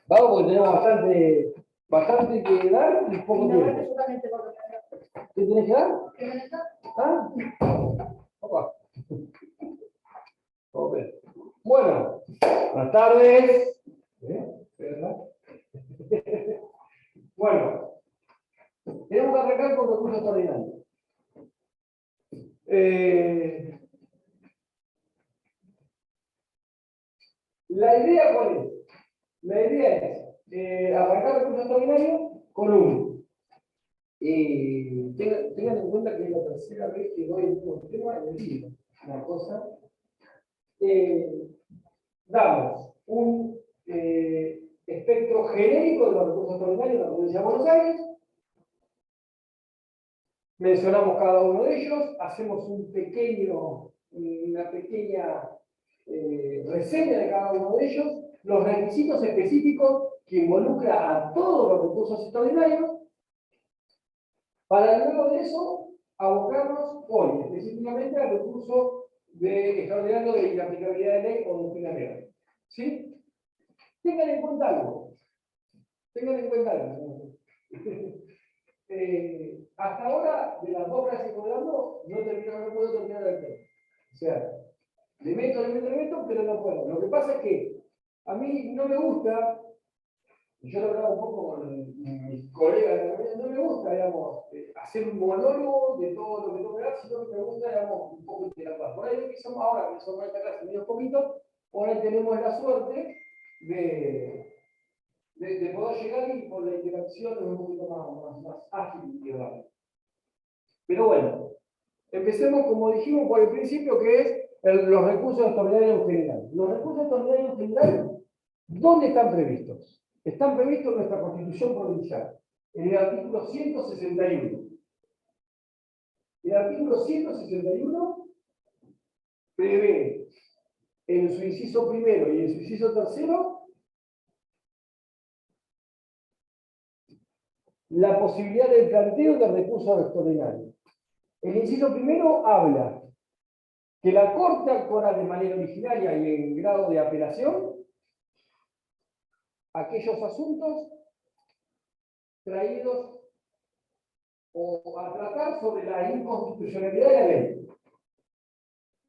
Vamos, porque tenemos bastante que dar y poco tiempo. ¿Qué tenés que dar? ¿Ah? Opa. Bueno, buenas tardes. Bueno, tenemos que arrancar con recursos extraordinarios. La idea, ¿cuál es? La idea es arrancar recursos extraordinarios con uno. Tengan en cuenta que es la tercera vez que doy el mismo tema en el libro. Una cosa. Damos un espectro genérico de los recursos extraordinarios de la provincia de Buenos Aires. Mencionamos cada uno de ellos, hacemos una pequeña reseña de cada uno de ellos, los requisitos específicos que involucra a todos los recursos extraordinarios, para luego de eso abocarnos hoy específicamente al recurso extraordinario de inaplicabilidad de ley o doctrina legal. ¿Sí? Tengan en cuenta algo. Hasta ahora, de las dos clases que estoy dando, no puedo terminar el tema. O sea, le meto, pero no puedo. Lo que pasa es que a mí no me gusta, y yo lo hablaba un poco con mis colegas, no me gusta, digamos, hacer un monólogo de todo lo que tengo que dar, sino que me gusta, digamos, un poco interactuar. Por ahí empezamos ahora, que somos esta clase medio poquito, por ahí tenemos la suerte de poder llegar y por la interacción es un poquito más ágil y rápido. Pero bueno, empecemos como dijimos por el principio, que es los recursos extraordinarios en general. Los recursos extraordinarios en general, ¿dónde están previstos? Están previstos en nuestra Constitución Provincial, en el artículo 161. El artículo 161 prevé en su inciso primero y en su inciso tercero la posibilidad del planteo de recursos extraordinarios. El inciso primero habla que la Corte actuará de manera originaria y en grado de apelación aquellos asuntos traídos o a tratar sobre la inconstitucionalidad de la ley.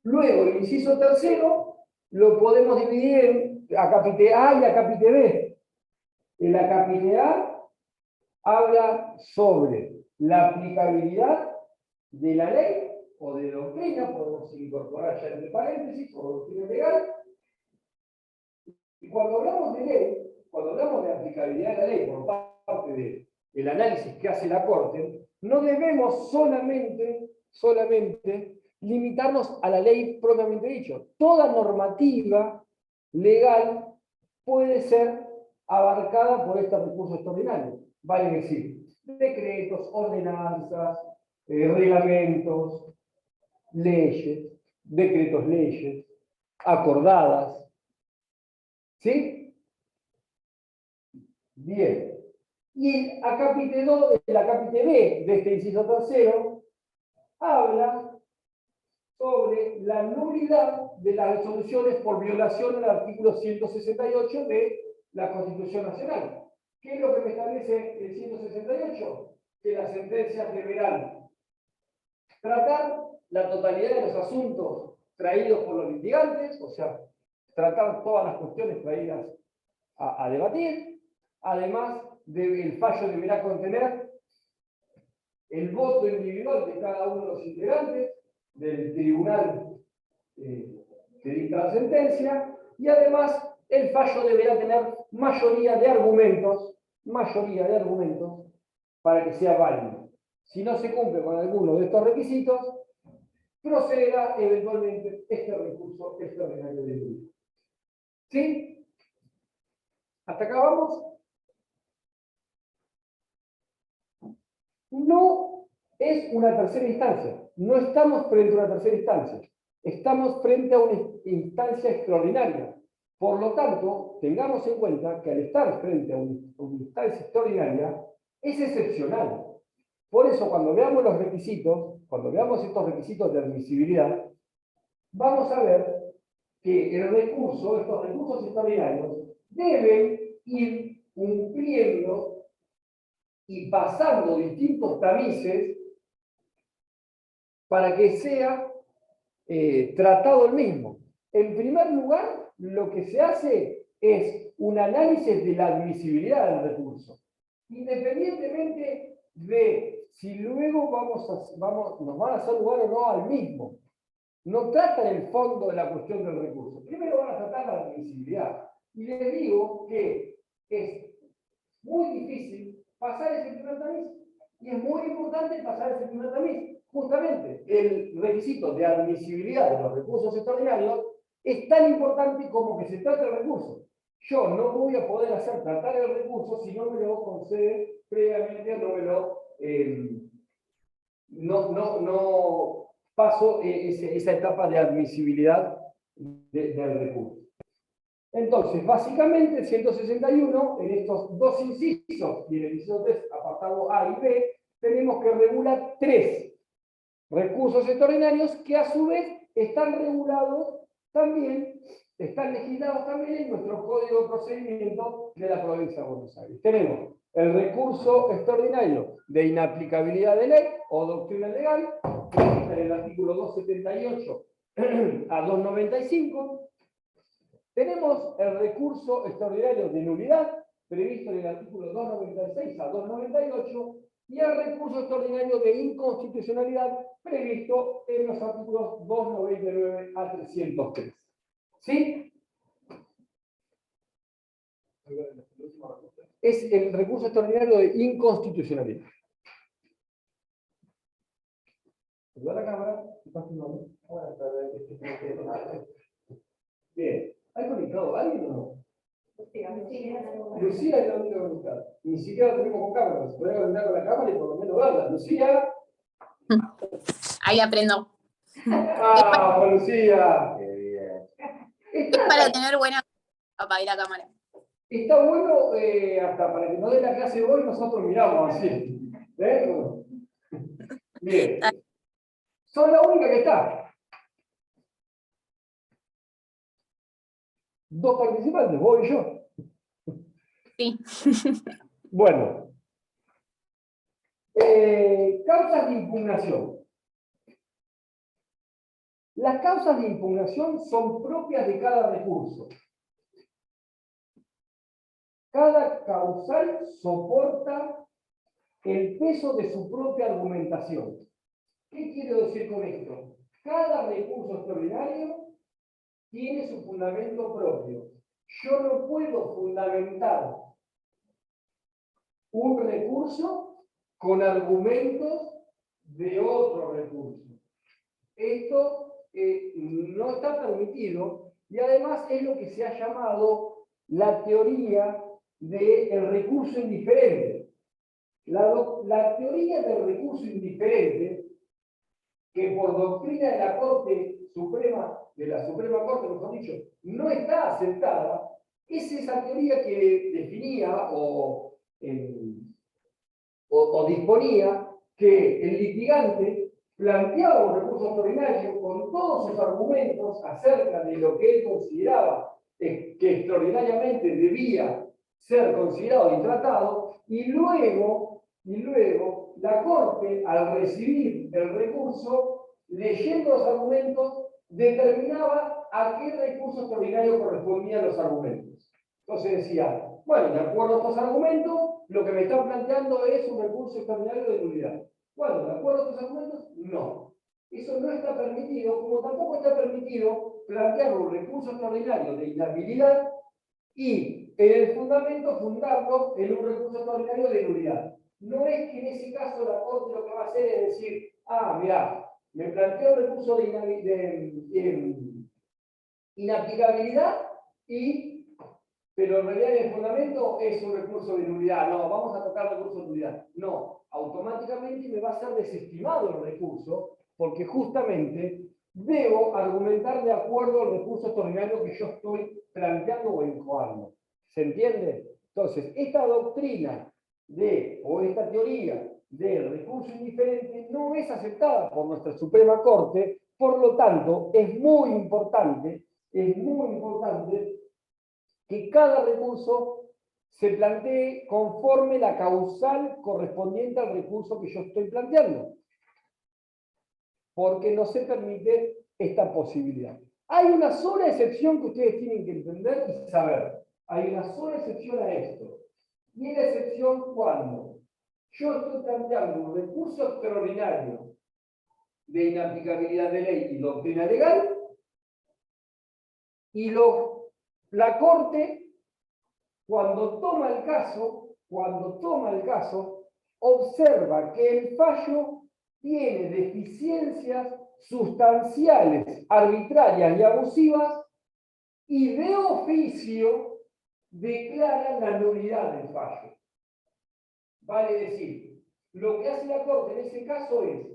Luego, el inciso tercero lo podemos dividir en acápite A y acápite B. El acápite A habla sobre la aplicabilidad de la ley o de doctrina, podemos incorporar ya entre paréntesis, o doctrina legal. Y cuando hablamos de ley, cuando hablamos de aplicabilidad de la ley por parte del análisis que hace la Corte, no debemos solamente limitarnos a la ley propiamente dicho. Toda normativa legal puede ser abarcada por este recurso extraordinario. Vale decir, decretos, ordenanzas, reglamentos, leyes, decretos leyes, acordadas. ¿Sí? Bien. Y el acápite B de este inciso tercero habla sobre la nulidad de las resoluciones por violación al artículo 168 de la Constitución Nacional. ¿Qué es lo que me establece el 168? Que las sentencias deberán tratar la totalidad de los asuntos traídos por los litigantes, o sea, tratar todas las cuestiones traídas a debatir. Además, el fallo deberá contener el voto individual de cada uno de los integrantes del tribunal que dicta la sentencia, y además el fallo deberá tener mayoría de argumentos para que sea válido. Si no se cumple con alguno de estos requisitos, procederá eventualmente este recurso extraordinario de ley. ¿Sí? ¿Hasta acá vamos? No es una tercera instancia. No estamos frente a una tercera instancia. Estamos frente a una instancia extraordinaria. Por lo tanto, tengamos en cuenta que al estar frente a una instancia extraordinaria, es excepcional. Por eso, cuando veamos los requisitos, cuando veamos estos requisitos de admisibilidad, vamos a ver que estos recursos extraordinarios, deben ir cumpliendo y pasando distintos tamices para que sea tratado el mismo. En primer lugar, lo que se hace es un análisis de la admisibilidad del recurso, independientemente de si luego nos van a hacer lugar o no al mismo. No tratan el fondo de la cuestión del recurso. Primero van a tratar la admisibilidad. Y les digo que es muy difícil pasar ese primer tamiz. Y es muy importante pasar ese primer tamiz. Justamente, el requisito de admisibilidad de los recursos extraordinarios es tan importante como que se trata el recurso. Yo no voy a poder hacer tratar el recurso si no me lo concede previamente, no paso esa etapa de admisibilidad del recurso. Entonces, básicamente, el 161, en estos dos incisos y en el inciso 3, apartado A y B, tenemos que regular 3 recursos extraordinarios que a su vez están regulados también, están legislados también en nuestro Código de Procedimiento de la Provincia de Buenos Aires. Tenemos el recurso extraordinario de inaplicabilidad de ley o doctrina legal, que está en el artículo 278 a 295. Tenemos el recurso extraordinario de nulidad, previsto en el artículo 296 a 298, y el recurso extraordinario de inconstitucionalidad, previsto en los artículos 299 a 303. ¿Sí? Es el recurso extraordinario de inconstitucionalidad. ¿Ayuda la cámara? Bien. ¿Hay conectado a alguien o no? Lucía es la única conectada. Ni siquiera la tenemos con cámara. Se puede conectar con la cámara y por lo menos verla. Lucía. Ahí aprendo. ¡Ah, Lucía! ¡Qué bien! Es para tener buena para ir a cámara. Está bueno hasta para que no dé la clase hoy, nosotros miramos así. Bueno. Bien. Son la única que está. 2 participantes, vos y yo. Sí. Bueno. Causas de impugnación. Las causas de impugnación son propias de cada recurso. Cada causal soporta el peso de su propia argumentación. ¿Qué quiero decir con esto? Cada recurso extraordinario tiene su fundamento propio. Yo no puedo fundamentar un recurso con argumentos de otro recurso. Esto no está permitido y además es lo que se ha llamado la teoría del recurso indiferente. La teoría del recurso indiferente, que por doctrina de la Corte Suprema, de la Suprema Corte, mejor dicho, no está aceptada, es esa teoría que definía o disponía que el litigante planteaba un recurso extraordinario con todos sus argumentos acerca de lo que él consideraba que extraordinariamente debía ser considerado y tratado, y luego la Corte, al recibir el recurso, leyendo los argumentos, determinaba a qué recurso extraordinario correspondían los argumentos. Entonces decía, bueno, de acuerdo a estos argumentos, lo que me están planteando es un recurso extraordinario de nulidad. Bueno, de acuerdo a estos argumentos, no. Eso no está permitido, como tampoco está permitido plantear un recurso extraordinario de inhabilidad y en el fundamento fundarlo en un recurso extraordinario de nulidad. No es que en ese caso la Corte lo que va a hacer es decir, mirá, me planteo el recurso de inaplicabilidad pero en realidad en el fundamento es un recurso de nulidad. No, vamos a tocar el recurso de nulidad. No, automáticamente me va a ser desestimado el recurso porque justamente debo argumentar de acuerdo al recurso extraordinario que yo estoy planteando o incoando. ¿Se entiende? Entonces, esta doctrina o esta teoría del recurso indiferente no es aceptada por nuestra Suprema Corte, por lo tanto, es muy importante que cada recurso se plantee conforme la causal correspondiente al recurso que yo estoy planteando. Porque no se permite esta posibilidad. Hay una sola excepción que ustedes tienen que entender y saber. Hay una sola excepción a esto. Y es la excepción cuando yo estoy planteando un recurso extraordinario de inaplicabilidad de ley y doctrina legal, y la Corte, cuando toma el caso, observa que el fallo tiene deficiencias sustanciales, arbitrarias y abusivas, y de oficio declara la nulidad del fallo. Vale decir, lo que hace la Corte en ese caso es,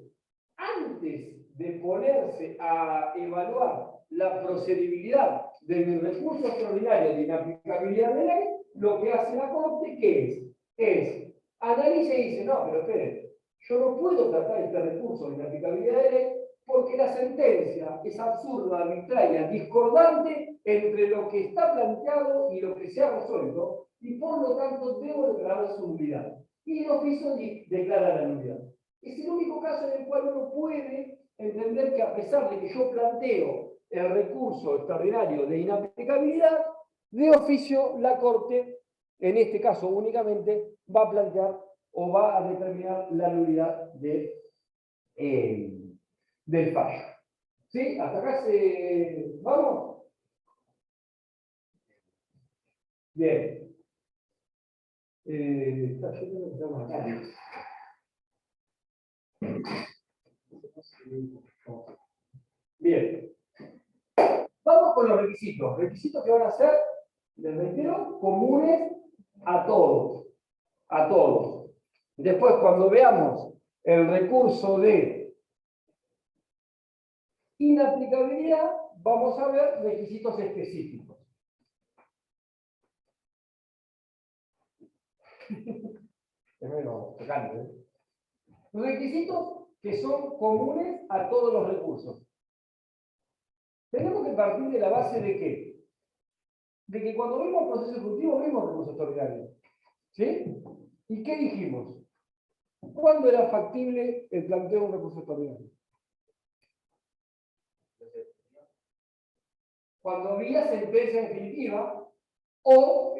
antes de ponerse a evaluar la procedibilidad de mi recurso extraordinario de inaplicabilidad de ley, lo que hace la Corte, ¿qué es? Analiza y dice, no, pero esperen, yo no puedo tratar este recurso de inaplicabilidad de ley porque la sentencia es absurda, arbitraria, discordante entre lo que está planteado y lo que se ha resuelto, y por lo tanto debo declarar su nulidad. Y el oficio declara la nulidad. Es el único caso en el cual uno puede entender que a pesar de que yo planteo el recurso extraordinario de inaplicabilidad, de oficio la Corte, en este caso únicamente, va a plantear o va a determinar la nulidad del fallo. ¿Sí? ¿Hasta acá vamos? Bien. Bien. Vamos con los requisitos. Requisitos que van a ser, les reitero, comunes a todos. A todos. Después, cuando veamos el recurso de inaplicabilidad, vamos a ver requisitos específicos. Requisitos que son comunes a todos los recursos. Tenemos que partir de la base de qué? De que cuando vemos proceso ejecutivo vemos recursos extraordinarios. ¿Sí? ¿Y qué dijimos? ¿Cuándo era factible el planteo de un recurso extraordinario? Cuando había sentencia definitiva o,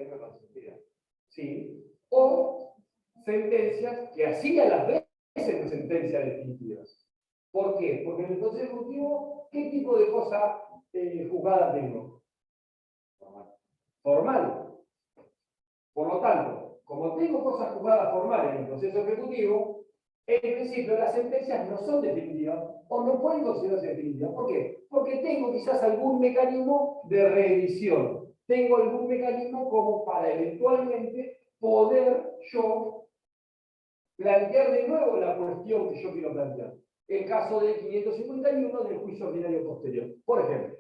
¿sí? O sentencias que hacían las veces de sentencias definitivas. ¿Por qué? Porque en el proceso ejecutivo, ¿qué tipo de cosa juzgada tengo? Formal. Por lo tanto, como tengo cosas juzgadas formales en el proceso ejecutivo, en principio las sentencias no son definitivas o no pueden considerarse definitivas. ¿Por qué? Porque tengo quizás algún mecanismo de reedición. Tengo algún mecanismo como para eventualmente poder yo plantear de nuevo la cuestión que yo quiero plantear. El caso del 551 del juicio ordinario posterior, por ejemplo.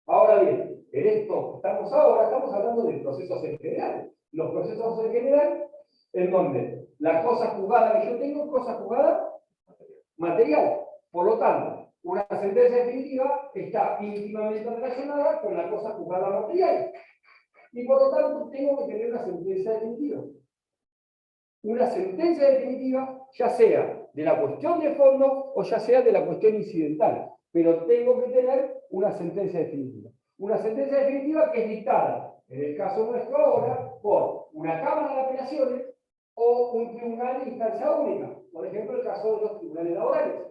Ahora bien, en esto estamos hablando de procesos en general. Los procesos en general, en donde la cosa juzgada que yo tengo es cosa juzgada material. Por lo tanto, una sentencia definitiva está íntimamente relacionada con la cosa juzgada material. Y por lo tanto, tengo que tener una sentencia definitiva. Una sentencia definitiva, ya sea de la cuestión de fondo o ya sea de la cuestión incidental. Pero tengo que tener una sentencia definitiva. Una sentencia definitiva que es dictada, en el caso nuestro ahora, por una Cámara de Apelaciones o un tribunal de instancia única. Por ejemplo, el caso de los tribunales laborales.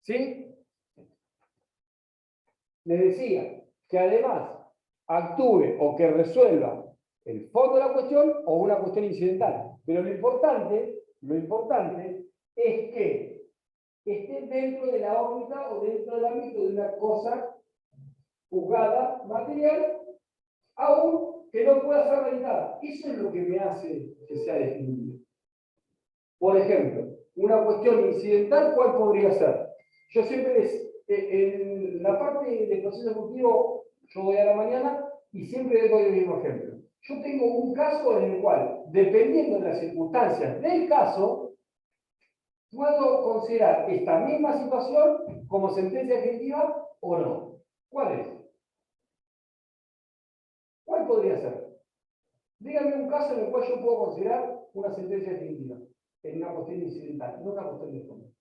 ¿Sí? Les decía que además actúe o que resuelva el fondo de la cuestión o una cuestión incidental. Pero lo importante es que esté dentro de la órbita o dentro del ámbito de una cosa juzgada material, aún que no pueda ser realizada. Eso es lo que me hace que sea definitivo. Por ejemplo, una cuestión incidental, ¿cuál podría ser? Yo siempre en la parte del proceso ejecutivo, yo voy a la mañana y siempre doy el mismo ejemplo. Yo tengo un caso en el cual, dependiendo de las circunstancias del caso, puedo considerar esta misma situación como sentencia definitiva o no. ¿Cuál es? podría ser? Dígame un caso en el cual yo puedo considerar una sentencia definitiva en una cuestión incidental, no una cuestión de fondo.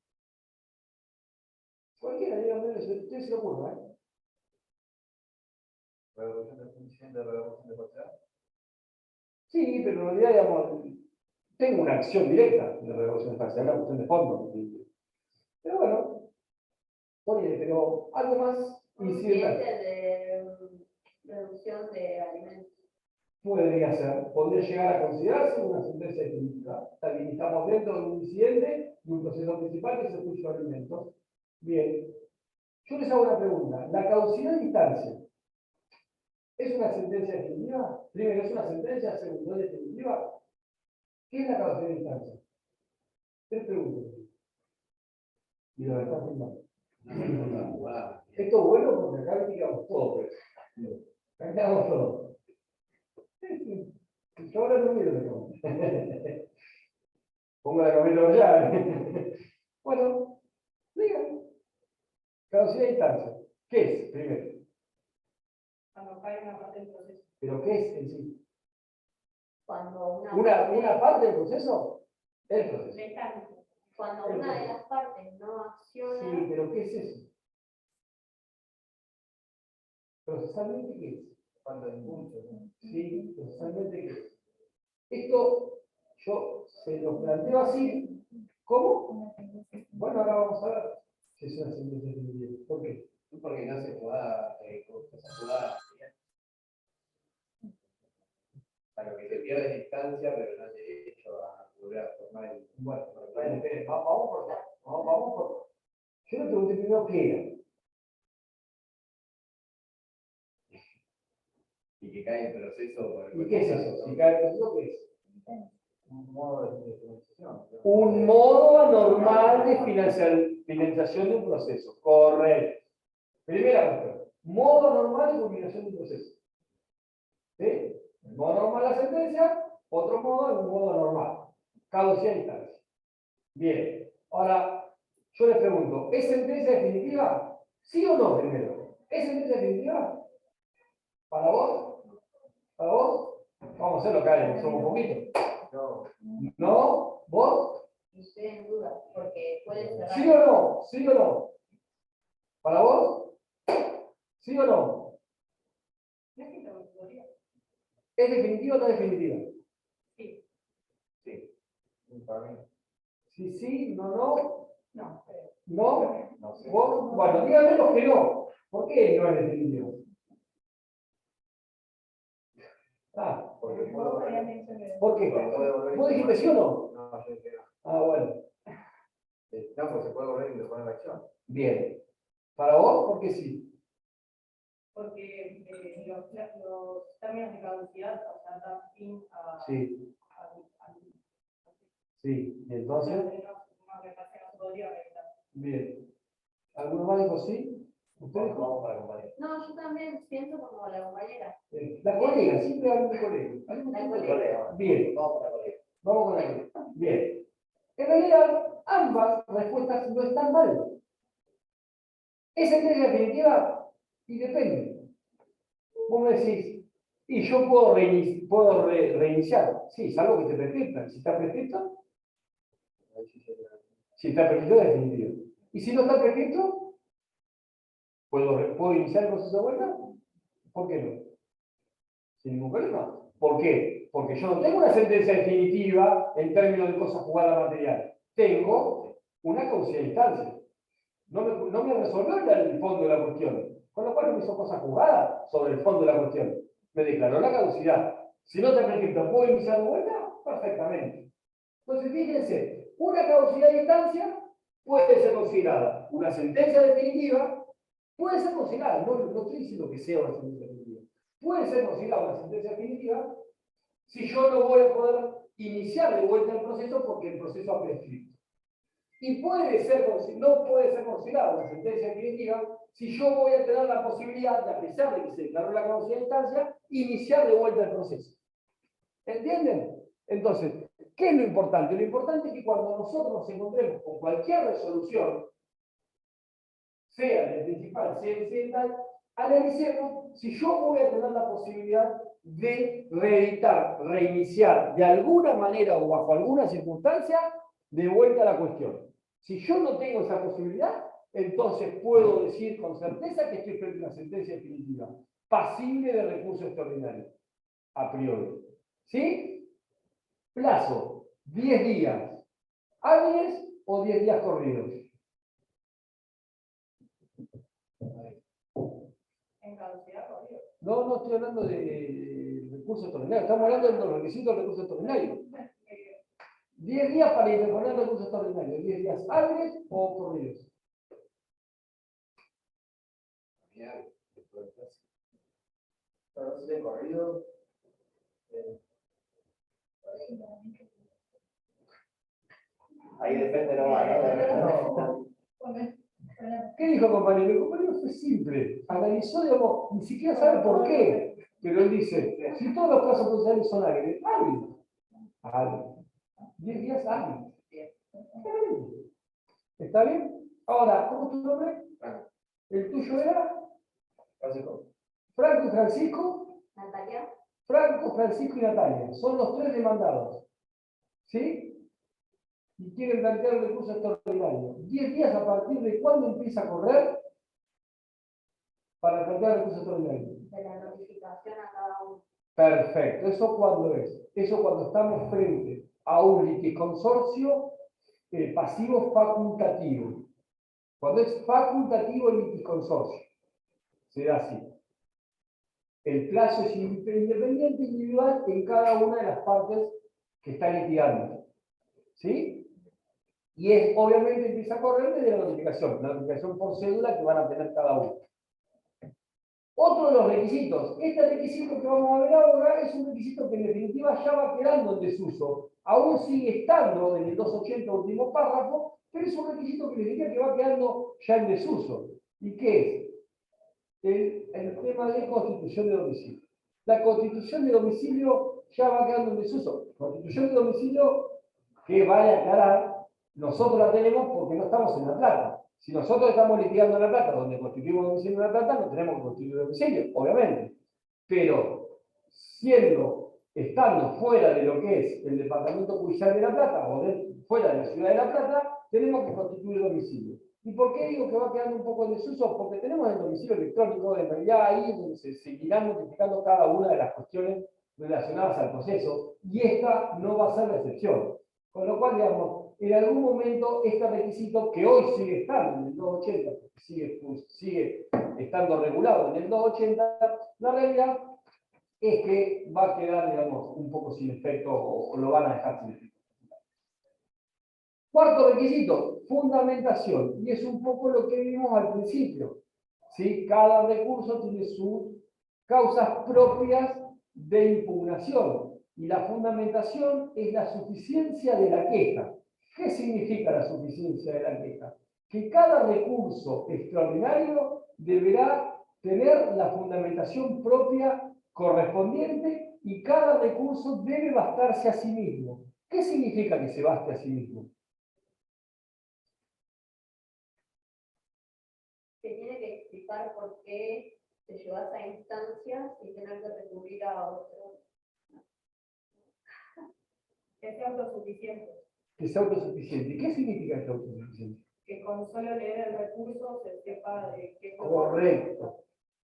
Cualquiera, dígame, usted se lo ocurra, ¿eh? ¿Revolución de función de revolución de parcial? Sí, pero en realidad, digamos, tengo una acción directa de revolución parcial, una cuestión de fondo. Pero bueno, ponele, pero algo más incidental. de reducción de alimentos. Podría ser, podría llegar a considerarse una sentencia definitiva. También estamos dentro de un incidente, de un proceso principal que es el juicio de alimentos. Bien, yo les hago una pregunta. ¿La caducidad de instancia es una sentencia definitiva? Primero, ¿es una sentencia? Segundo, ¿es definitiva? ¿Qué es la caducidad de instancia? Tres preguntas. Y lo están filmando. Esto es bueno porque acá digamos todo, pues. Acá quedamos todos. Yo ahora no miro de pongo la camioneta ya. Bueno, digan. Caducidad de instancia. ¿Qué es, primero? Cuando cae una parte del proceso. ¿Pero qué es en sí? Cuando ¿Una parte del proceso? El proceso. mecánico. Cuando una de las partes no acciona. Sí, pero ¿qué es eso? ¿Procesalmente qué es? Falta de impulso, ¿no? Sí, procesalmente qué es. Esto yo se lo planteo así. ¿Cómo? Bueno, ahora vamos a ver si es una sentencia definitiva. ¿Por qué? Porque no se pueda jugar a lo que se pierde distancia, pero no hay derecho a volver a formar el. Bueno, esperen, vamos por partes. Vamos por partes. Yo le pregunté primero qué era. Y que cae el proceso por el. ¿Y qué es eso? Si cae el proceso, ¿qué es? Un modo de financiación. Un modo anormal de financiación de un proceso. Correcto. Primera cuestión. Modo anormal de culminación de un proceso. ¿Sí? El modo normal de la sentencia, otro modo es un modo normal. Caducidad de instancia. Bien. Ahora, yo les pregunto, ¿es sentencia definitiva? ¿Sí o no primero? ¿Es sentencia definitiva? ¿Para vos? ¿Para vos? Vamos a hacerlo acá, somos poquitos. No, ¿No? ¿Vos? Estoy en duda, porque puede cerrar. ¿Sí o no? ¿Sí o no? ¿Para vos? ¿Sí o no? ¿Es definitiva o no es definitiva? Sí. sí. Para mí. Sí, sí, no, no. No, creo. ¿No? No sé. ¿Vos? Bueno, díganme los que no. ¿Por qué no es definitiva? Ah, Porque Vos habías dicho que- ¿por qué? ¿Vos dijiste sí o no? No, yo dije no. Ah, bueno. No, pues se puede volver y poner la acción. Bien. ¿Para vos? ¿Por qué sí? Porque los términos de caducidad, o sea, dan fin a. Sí, sí. Y entonces, bien. ¿Alguno más dijo sí? ¿Ustedes? Vamos para acompañar. No, yo también pienso como la compañera. La colega, siempre hablo de colega. La colega. Bien, Vamos para colega. vamos con la colega. Bien. En realidad, ambas respuestas no están mal. ¿Es sentencia definitiva? Y depende. Vos me decís, y yo puedo reiniciar. Sí, salvo que esté prescripta. Si está prescripto, si está prescripto, es definitivo. Y si no está prescripto, ¿puedo iniciar el proceso de vuelta? ¿Por qué no? Sin ningún problema. ¿Por qué? Porque yo no tengo una sentencia definitiva en términos de cosas jugadas material. Tengo una caducidad de instancia. No me resolvió el fondo de la cuestión. Con lo cual no me hizo cosas jugadas sobre el fondo de la cuestión. Me declaró la caducidad. Si no te prescripto, ¿puedo iniciar de vuelta? Perfectamente. Entonces, fíjense, una caducidad de instancia puede ser considerada una sentencia definitiva, puede ser considerada, no estoy diciendo que sea una sentencia definitiva, puede ser considerada una sentencia definitiva si yo no voy a poder iniciar de vuelta el proceso porque el proceso ha prescrito. Y no puede ser considerada una sentencia definitiva si yo voy a tener la posibilidad de, a pesar de que se declaró la caducidad de instancia, iniciar de vuelta el proceso. ¿Entienden? Entonces, ¿qué es lo importante? Lo importante es que cuando nosotros nos encontremos con cualquier resolución, sea el principal, sea el incidental, analicemos si yo voy a tener la posibilidad de reeditar, reiniciar de alguna manera o bajo alguna circunstancia de vuelta a la cuestión. Si yo no tengo esa posibilidad, entonces puedo decir con certeza que estoy frente a una sentencia definitiva, pasible de recurso extraordinario, a priori. ¿Sí? Plazo, 10 días hábiles o 10 días corridos. En caducidad, corrido. No estoy hablando de recurso extraordinario, estamos hablando de los requisitos del recurso extraordinario. 10 días para interponer el recurso extraordinario, 10 días hábiles o corridos. Pero si de corrido. Ahí depende, no va, ¿no? ¿Qué dijo compañero? El compañero fue simple. Analizó, digamos, ni siquiera sabe por qué. Pero él dice, si todos los plazos procesales son hábiles, hábiles. 10 días hábiles. ¿Está bien? Ahora, ¿cómo es tu nombre? ¿El tuyo era? Francisco. Franco y Francisco. Natalia. Franco, Francisco y Natalia. Son los 3 demandados. ¿Sí? Y quieren plantear el recurso extraordinario. 10 días a partir de cuándo empieza a correr para plantear el recurso extraordinario. De la notificación a cada uno. Perfecto. ¿Eso cuándo es? Eso cuando estamos frente a un liticonsorcio pasivo facultativo. Cuando es facultativo el liticonsorcio. Se da así. El plazo es independiente individual en cada una de las partes que está litigando. ¿Sí? Y es, obviamente empieza a correr desde la notificación por cédula que van a tener cada uno. Otro de los requisitos, este requisito que vamos a ver ahora es un requisito que en definitiva ya va quedando en desuso. Aún sigue estando en el 280 último párrafo, pero es un requisito que les diría que va quedando ya en desuso. ¿Y qué es? El tema de constitución de domicilio. La constitución de domicilio ya va quedando en desuso. Constitución de domicilio que vale aclarar, nosotros la tenemos porque no estamos en La Plata. Si nosotros estamos litigando en La Plata, donde constituimos domicilio en La Plata, no tenemos que constituir domicilio, obviamente. Pero, estando fuera de lo que es el Departamento Judicial de La Plata, o fuera de la ciudad de La Plata, tenemos que constituir domicilio. ¿Y por qué digo que va quedando un poco en desuso? Porque tenemos el domicilio electrónico, en realidad ahí donde se seguirán notificando cada una de las cuestiones relacionadas al proceso, y esta no va a ser la excepción. Con lo cual, digamos, en algún momento este requisito, que hoy sigue estando en el 280, sigue estando regulado en el 280, la realidad es que va a quedar, digamos, un poco sin efecto o lo van a dejar sin efecto. Cuarto requisito, fundamentación, y es un poco lo que vimos al principio. ¿Sí? Cada recurso tiene sus causas propias de impugnación, y la fundamentación es la suficiencia de la queja. ¿Qué significa la suficiencia de la queja? Que cada recurso extraordinario deberá tener la fundamentación propia correspondiente y cada recurso debe bastarse a sí mismo. ¿Qué significa que se baste a sí mismo? Se tiene que explicar por qué se llevó a esa instancia sin tener que recurrir a otro. Que sea autosuficiente. Que sea autosuficiente. ¿Qué significa que sea autosuficiente? Que con solo leer el recurso se sepa de qué es lo Correcto.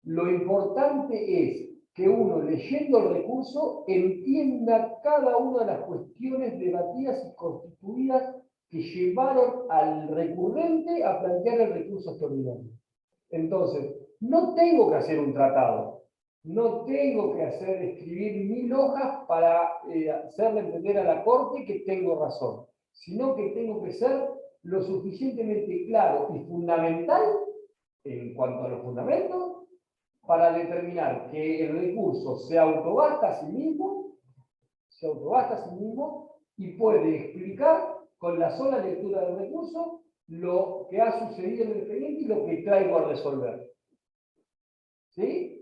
Lo importante es que uno, leyendo el recurso, entienda cada una de las cuestiones debatidas y constituidas que llevaron al recurrente a plantear el recurso extraordinario. Entonces, no tengo que hacer un tratado, no tengo que escribir 1000 hojas para hacerle entender a la Corte que tengo razón, sino que tengo que ser lo suficientemente claro y fundamental en cuanto a los fundamentos para determinar que el recurso se autobasta a sí mismo, y puede explicar con la sola lectura del recurso lo que ha sucedido en el expediente y lo que traigo a resolver. ¿Sí?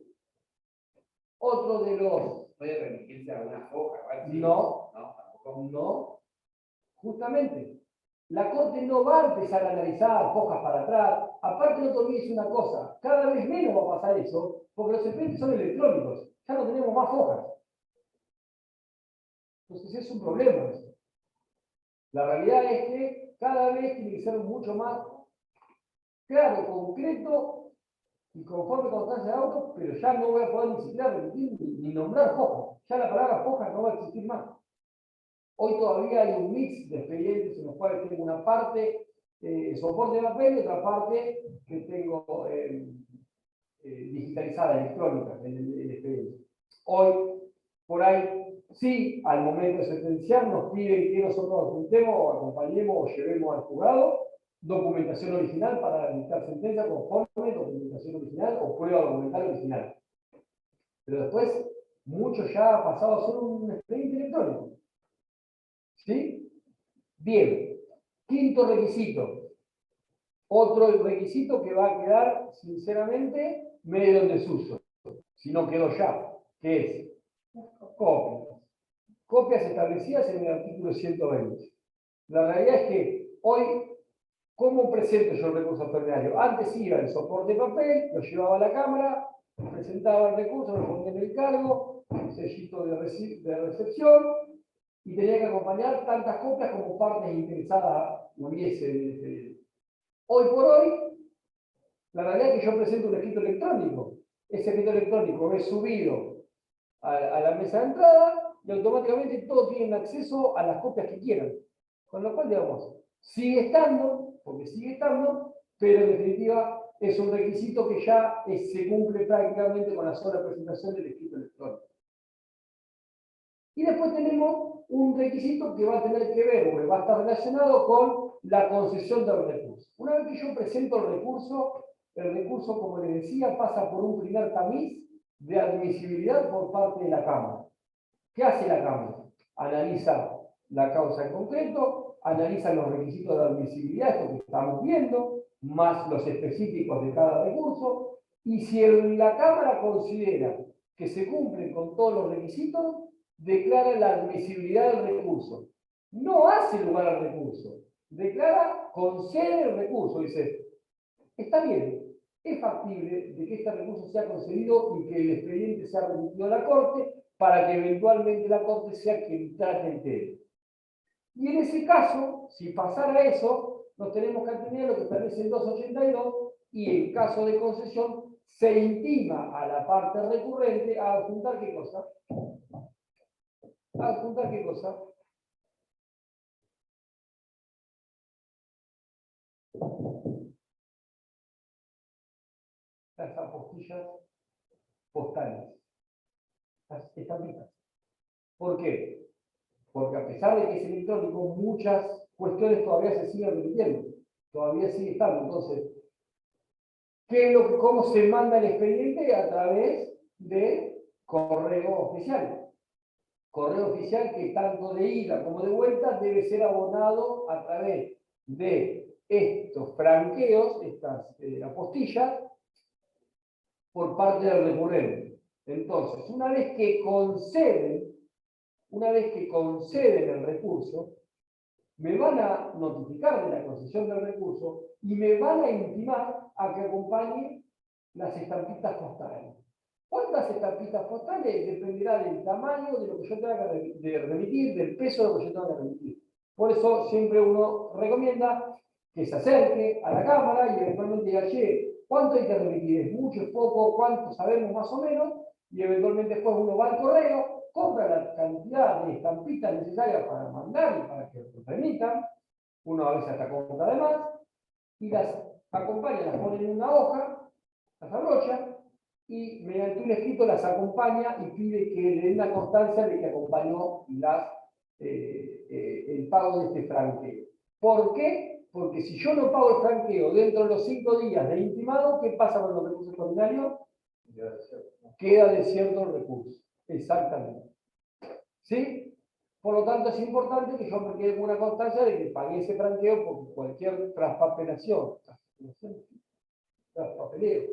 Otro de los... ¿Puede remitirse a una hoja? ¿Sí? No, No, tampoco. no. Justamente, la Corte no va a empezar a analizar hojas para atrás. Aparte, no te olvides una cosa, cada vez menos va a pasar eso, Porque los expedientes son electrónicos, ya no tenemos más hojas. Entonces es un problema eso. La realidad es que cada vez tiene que ser mucho más claro, concreto y conforme constancia de auto, pero ya no voy a poder ni siquiera repetir ni nombrar hoja. Ya la palabra hoja no va a existir más. Hoy todavía hay un mix de expedientes en los cuales tengo una parte soporte de papel y otra parte que tengo digitalizada, electrónica, en el expediente. Hoy, por ahí, sí, al momento de sentenciar, nos piden que nosotros adjuntemos o acompañemos o llevemos al juzgado documentación original para dictar sentencia conforme documentación original o prueba documental original. Pero después, mucho ya ha pasado a ser un expediente electrónico. ¿Sí? Bien. Quinto requisito. Otro requisito que va a quedar, sinceramente, medio en desuso. Si no quedó ya, que es copias. Copias establecidas en el artículo 120. La realidad es que hoy, ¿cómo presento yo el recurso extraordinario? Antes iba el soporte de papel, lo llevaba a la cámara, presentaba el recurso, lo ponía en el cargo, sellito de recepción, y tenía que acompañar tantas copias como partes interesadas hubiese en el expediente. Hoy por hoy, la realidad es que yo presento un escrito electrónico. Ese escrito electrónico es subido a la mesa de entrada y automáticamente todos tienen acceso a las copias que quieran. Con lo cual, digamos, sigue estando, porque sigue estando, pero en definitiva es un requisito que ya se cumple prácticamente con la sola presentación del escrito electrónico. Y después tenemos un requisito que va a tener que ver, o que va a estar relacionado con la concesión del recurso. Una vez que yo presento el recurso, como les decía, pasa por un primer tamiz de admisibilidad por parte de la Cámara. ¿Qué hace la Cámara? Analiza la causa en concreto, analiza los requisitos de admisibilidad, esto que estamos viendo, más los específicos de cada recurso, y si la Cámara considera que se cumplen con todos los requisitos, declara la admisibilidad del recurso. No hace lugar al recurso, declara, concede el recurso, dice, está bien, es factible de que este recurso sea concedido y que el expediente sea remitido a la Corte para que eventualmente la Corte sea quien trate el tema. Y en ese caso, si pasara eso, nos tenemos que atener a lo que establece el 282 y en caso de concesión se intima a la parte recurrente a adjuntar ¿qué cosa? ¿A adjuntar qué cosa? Las apostillas postales, las estampitas. ¿Por qué? Porque a pesar de que es electrónico, muchas cuestiones todavía se siguen repitiendo, todavía sigue estando. Entonces, ¿cómo se manda el expediente? A través de correo oficial. Correo oficial que tanto de ida como de vuelta debe ser abonado a través de estos franqueos, estas apostillas, por parte del recurrente. Entonces, una vez que conceden el recurso, me van a notificar de la concesión del recurso y me van a intimar a que acompañe las estampitas postales. ¿Cuántas estampitas postales? Dependerá del tamaño de lo que yo tenga que remitir, del peso de lo que yo tenga que remitir. Por eso siempre uno recomienda que se acerque a la cámara y eventualmente diga, che, ¿cuánto hay que remitir? ¿Es mucho, es poco? ¿Cuánto sabemos más o menos? Y eventualmente después uno va al correo, compra la cantidad de estampitas necesarias para mandar y para que remitan. Uno a veces hasta compra de más y las acompaña, las pone en una hoja, las abrocha y mediante un escrito las acompaña y pide que le den la constancia de que acompañó el pago de este franqueo. ¿Por qué? Porque si yo no pago el franqueo dentro de los 5 días de intimado, ¿qué pasa con los recursos extraordinarios? Queda desierto el recurso. Exactamente. ¿Sí? Por lo tanto, es importante que yo me quede con una constancia de que pagué ese franqueo por cualquier traspapelación, traspapeleo.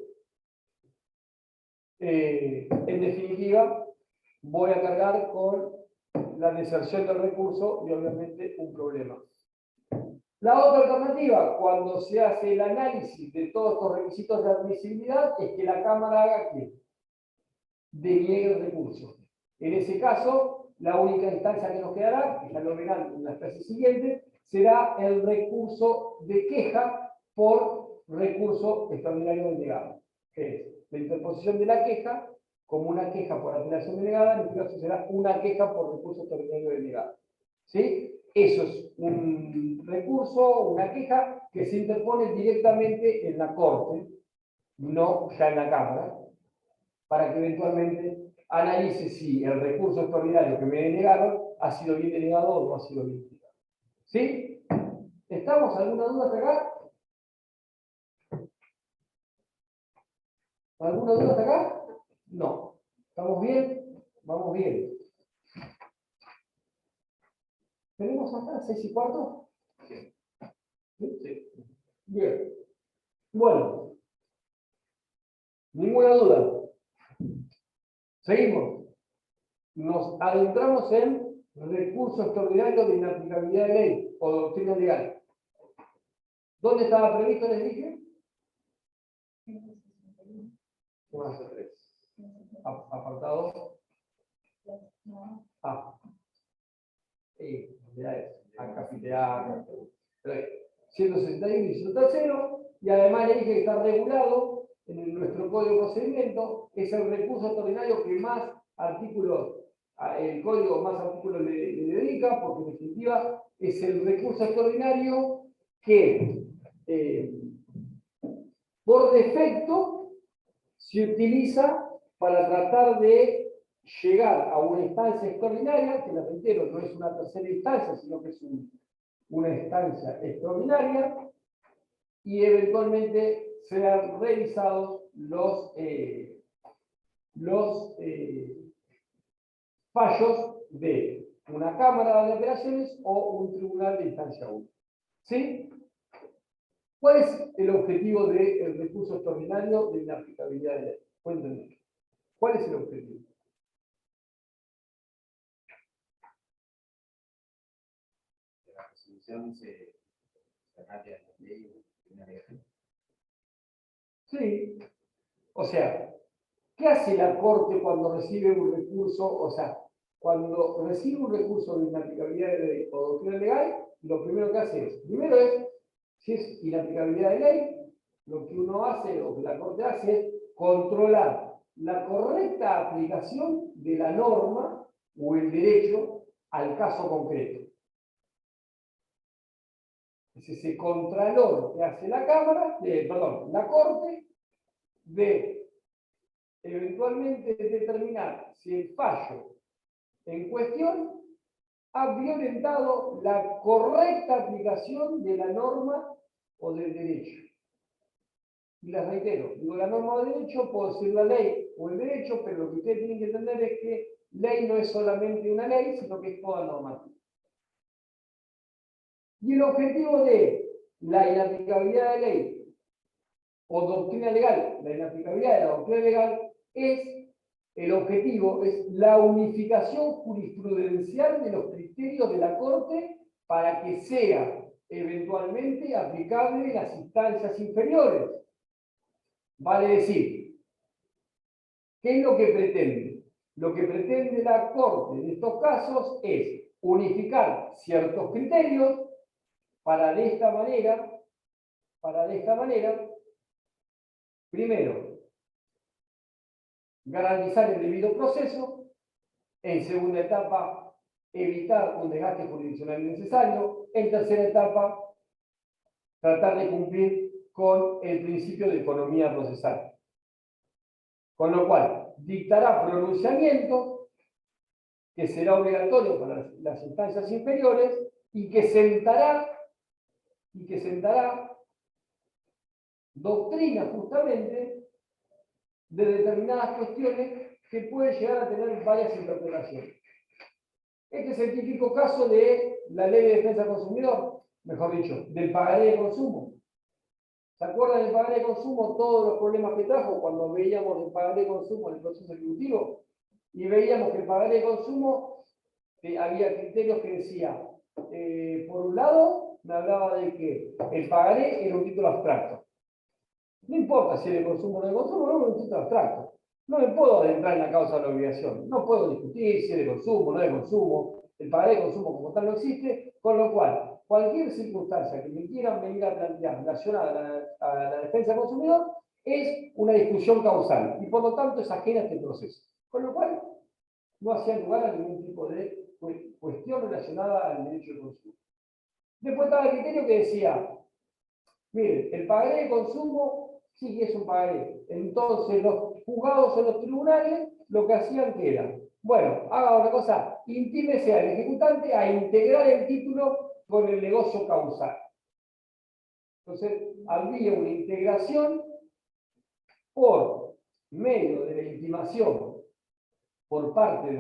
En definitiva, voy a cargar con la deserción del recurso y obviamente un problema. La otra alternativa, cuando se hace el análisis de todos estos requisitos de admisibilidad, es que la Cámara haga ¿qué? deniegue el recurso. En ese caso, la única instancia que nos quedará, que ya lo verán en las clases siguientes, será el recurso de queja por recurso extraordinario denegado, que es la interposición de la queja como una queja por apelación denegada, en este caso será una queja por recurso extraordinario denegado. ¿Sí? Eso es un recurso, una queja que se interpone directamente en la Corte, no ya en la Cámara, para que eventualmente analice si el recurso extraordinario que me denegaron ha sido bien denegado o no ha sido bien denegado. ¿Sí? ¿Estamos? ¿Alguna duda hasta acá? ¿Alguna duda hasta acá? No. ¿Estamos bien? Vamos bien. ¿Tenemos hasta las 6:15? Sí. ¿Sí? Bien. Bueno. Ninguna duda. Seguimos. Nos adentramos en recurso extraordinario de inaplicabilidad de ley o doctrina legal. ¿Dónde estaba previsto, les dije? Más o tres. Apartado A. Ya es. Acá A. 161 y 103, y además le dije que está regulado en nuestro código de procedimiento, es el recurso extraordinario que más artículos, el código más artículos le dedica, porque en definitiva es el recurso extraordinario que por defecto se utiliza para tratar de llegar a una instancia extraordinaria, que la reitero, no es una tercera instancia, sino que es una instancia extraordinaria, y eventualmente sean revisados los fallos de una Cámara de Apelaciones o un tribunal de instancia 1. ¿Sí? ¿Cuál es el objetivo del recurso extraordinario de inaplicabilidad de ley? Cuéntenme. ¿Cuál es el objetivo? Que la resolución se cambia de la ley. Sí. O sea, ¿qué hace la Corte cuando recibe un recurso? O sea, cuando recibe un recurso de inaplicabilidad de ley o doctrina legal, lo primero que hace es, primero es, si es inaplicabilidad de ley, lo que uno hace, o que la Corte hace, es controlar la correcta aplicación de la norma o el derecho al caso concreto. Es ese contralor que hace la Cámara, la Corte, de eventualmente determinar si el fallo en cuestión ha violentado la correcta aplicación de la norma o del derecho. Y les reitero, digo la norma o derecho, puedo decir la ley o el derecho, pero lo que ustedes tienen que entender es que ley no es solamente una ley, sino que es toda normativa. Y el objetivo de la inaplicabilidad de ley o doctrina legal, la inaplicabilidad de la doctrina legal, el objetivo es la unificación jurisprudencial de los criterios de la Corte para que sea eventualmente aplicable en las instancias inferiores. Vale decir, ¿qué es lo que pretende? Lo que pretende la Corte en estos casos es unificar ciertos criterios para de esta manera, primero, garantizar el debido proceso, en segunda etapa, evitar un desgaste jurisdiccional innecesario, en tercera etapa, tratar de cumplir con el principio de economía procesal. Con lo cual, dictará pronunciamiento que será obligatorio para las instancias inferiores y que sentará doctrina justamente de determinadas cuestiones que pueden llegar a tener varias interpretaciones. Este es el típico caso de la Ley de Defensa del Consumidor, mejor dicho, del pagaré de consumo. ¿Se acuerdan del pagaré de consumo? Todos los problemas que trajo cuando veíamos el pagaré de consumo en el proceso ejecutivo y veíamos que el pagaré de consumo había criterios que decía, por un lado, me hablaba de que el pagaré era un título abstracto. No importa si era de consumo o no de consumo, no, es un título abstracto. no me puedo adentrar en la causa de la obligación. No puedo discutir si es de consumo, no de consumo. El pagaré de consumo como tal no existe, con lo cual, cualquier circunstancia que me quieran venir a plantear relacionada a la defensa del consumidor es una discusión causal y por lo tanto es ajena a este proceso. Con lo cual, no hacía lugar a ningún tipo de cuestión relacionada al derecho de consumo. Después estaba el criterio que decía, mire, el pagaré de consumo sí es un pagaré. Entonces los juzgados en los tribunales lo que hacían que era, bueno, haga una cosa, intímese al ejecutante a integrar el título con el negocio causal. Entonces había una integración por medio de la intimación por parte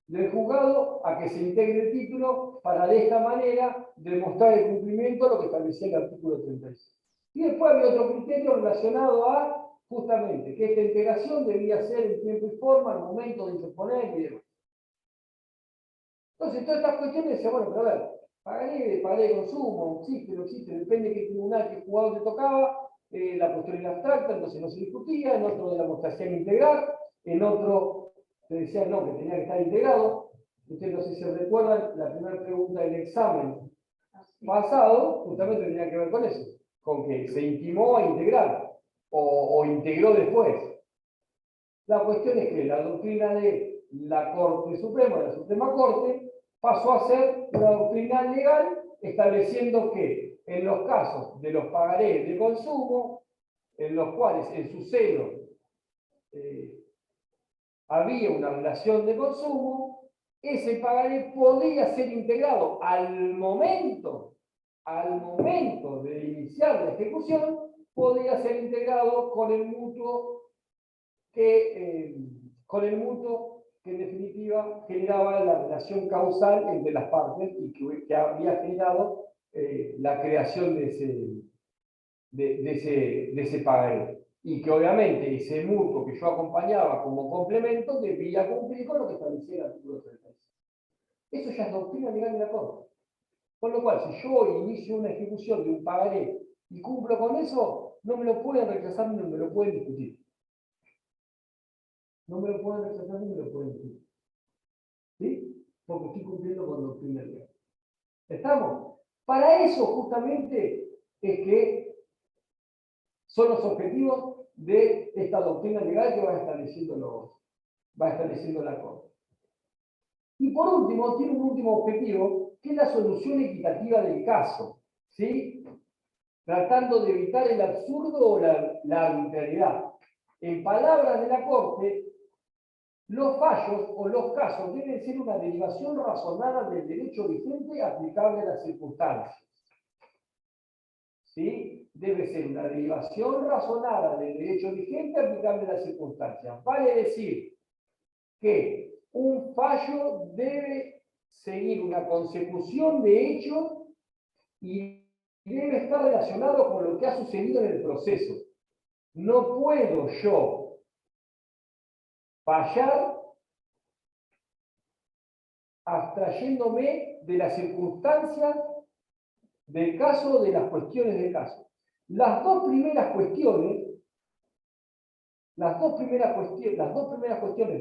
del juzgado a que se integre el título para de esta manera demostrar el cumplimiento de lo que establecía el artículo 36. Y después había otro criterio relacionado a justamente que esta integración debía ser en tiempo y forma, al momento de interponer y demás. Entonces, todas estas cuestiones decían, bueno, pero a ver, pagaré de consumo, existe, no existe, depende de qué tribunal, qué juzgado te tocaba, la cuestión era abstracta, entonces no se discutía, en otro de la demostración integral, en otro te decían no, que tenía que estar integrado. Ustedes no sé si recuerdan, la primera pregunta del examen pasado justamente tenía que ver con eso, con que se intimó a integrar o integró después. La cuestión es que la doctrina de la Corte Suprema, de la Suprema Corte, pasó a ser una doctrina legal estableciendo que en los casos de los pagarés de consumo, en los cuales en su seno había una relación de consumo, ese pagaré podía ser integrado al momento de iniciar la ejecución, podía ser integrado con el mutuo que en definitiva generaba la relación causal entre las partes y que había generado la creación de ese pagaré. Y que obviamente ese mutuo que yo acompañaba como complemento debía cumplir con lo que establecía el artículo 36. Eso ya es doctrina legal de la Corte. Con lo cual, si yo inicio una ejecución de un pagaré y cumplo con eso, no me lo pueden rechazar ni me lo pueden discutir. No me lo pueden rechazar ni me lo pueden discutir. ¿Sí? Porque estoy cumpliendo con doctrina legal. ¿Estamos? Para eso justamente es que son los objetivos de esta doctrina legal que va estableciendo la Corte. Y por último, tiene un último objetivo, que es la solución equitativa del caso, ¿sí? Tratando de evitar el absurdo o la arbitrariedad. En palabras de la Corte, los fallos o los casos deben ser una derivación razonada del derecho vigente aplicable a las circunstancias. ¿Sí? Debe ser una derivación razonada del derecho vigente aplicable a las circunstancias. Vale decir que un fallo debe seguir una consecución de hechos y debe estar relacionado con lo que ha sucedido en el proceso. No puedo yo fallar abstrayéndome de las circunstancias del caso, de las cuestiones del caso. Las dos primeras cuestiones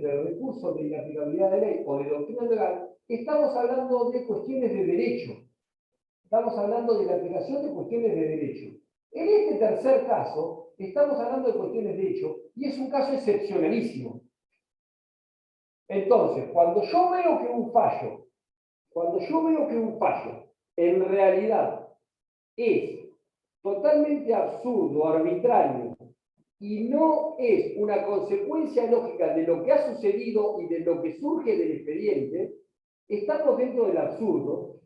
del recurso de inaplicabilidad de ley o de doctrina legal, estamos hablando de cuestiones de derecho. Estamos hablando de la aplicación de cuestiones de derecho. En este tercer caso, estamos hablando de cuestiones de hecho y es un caso excepcionalísimo. Entonces, cuando yo veo que un fallo en realidad es totalmente absurdo, arbitrario, y no es una consecuencia lógica de lo que ha sucedido y de lo que surge del expediente, estamos dentro del absurdo,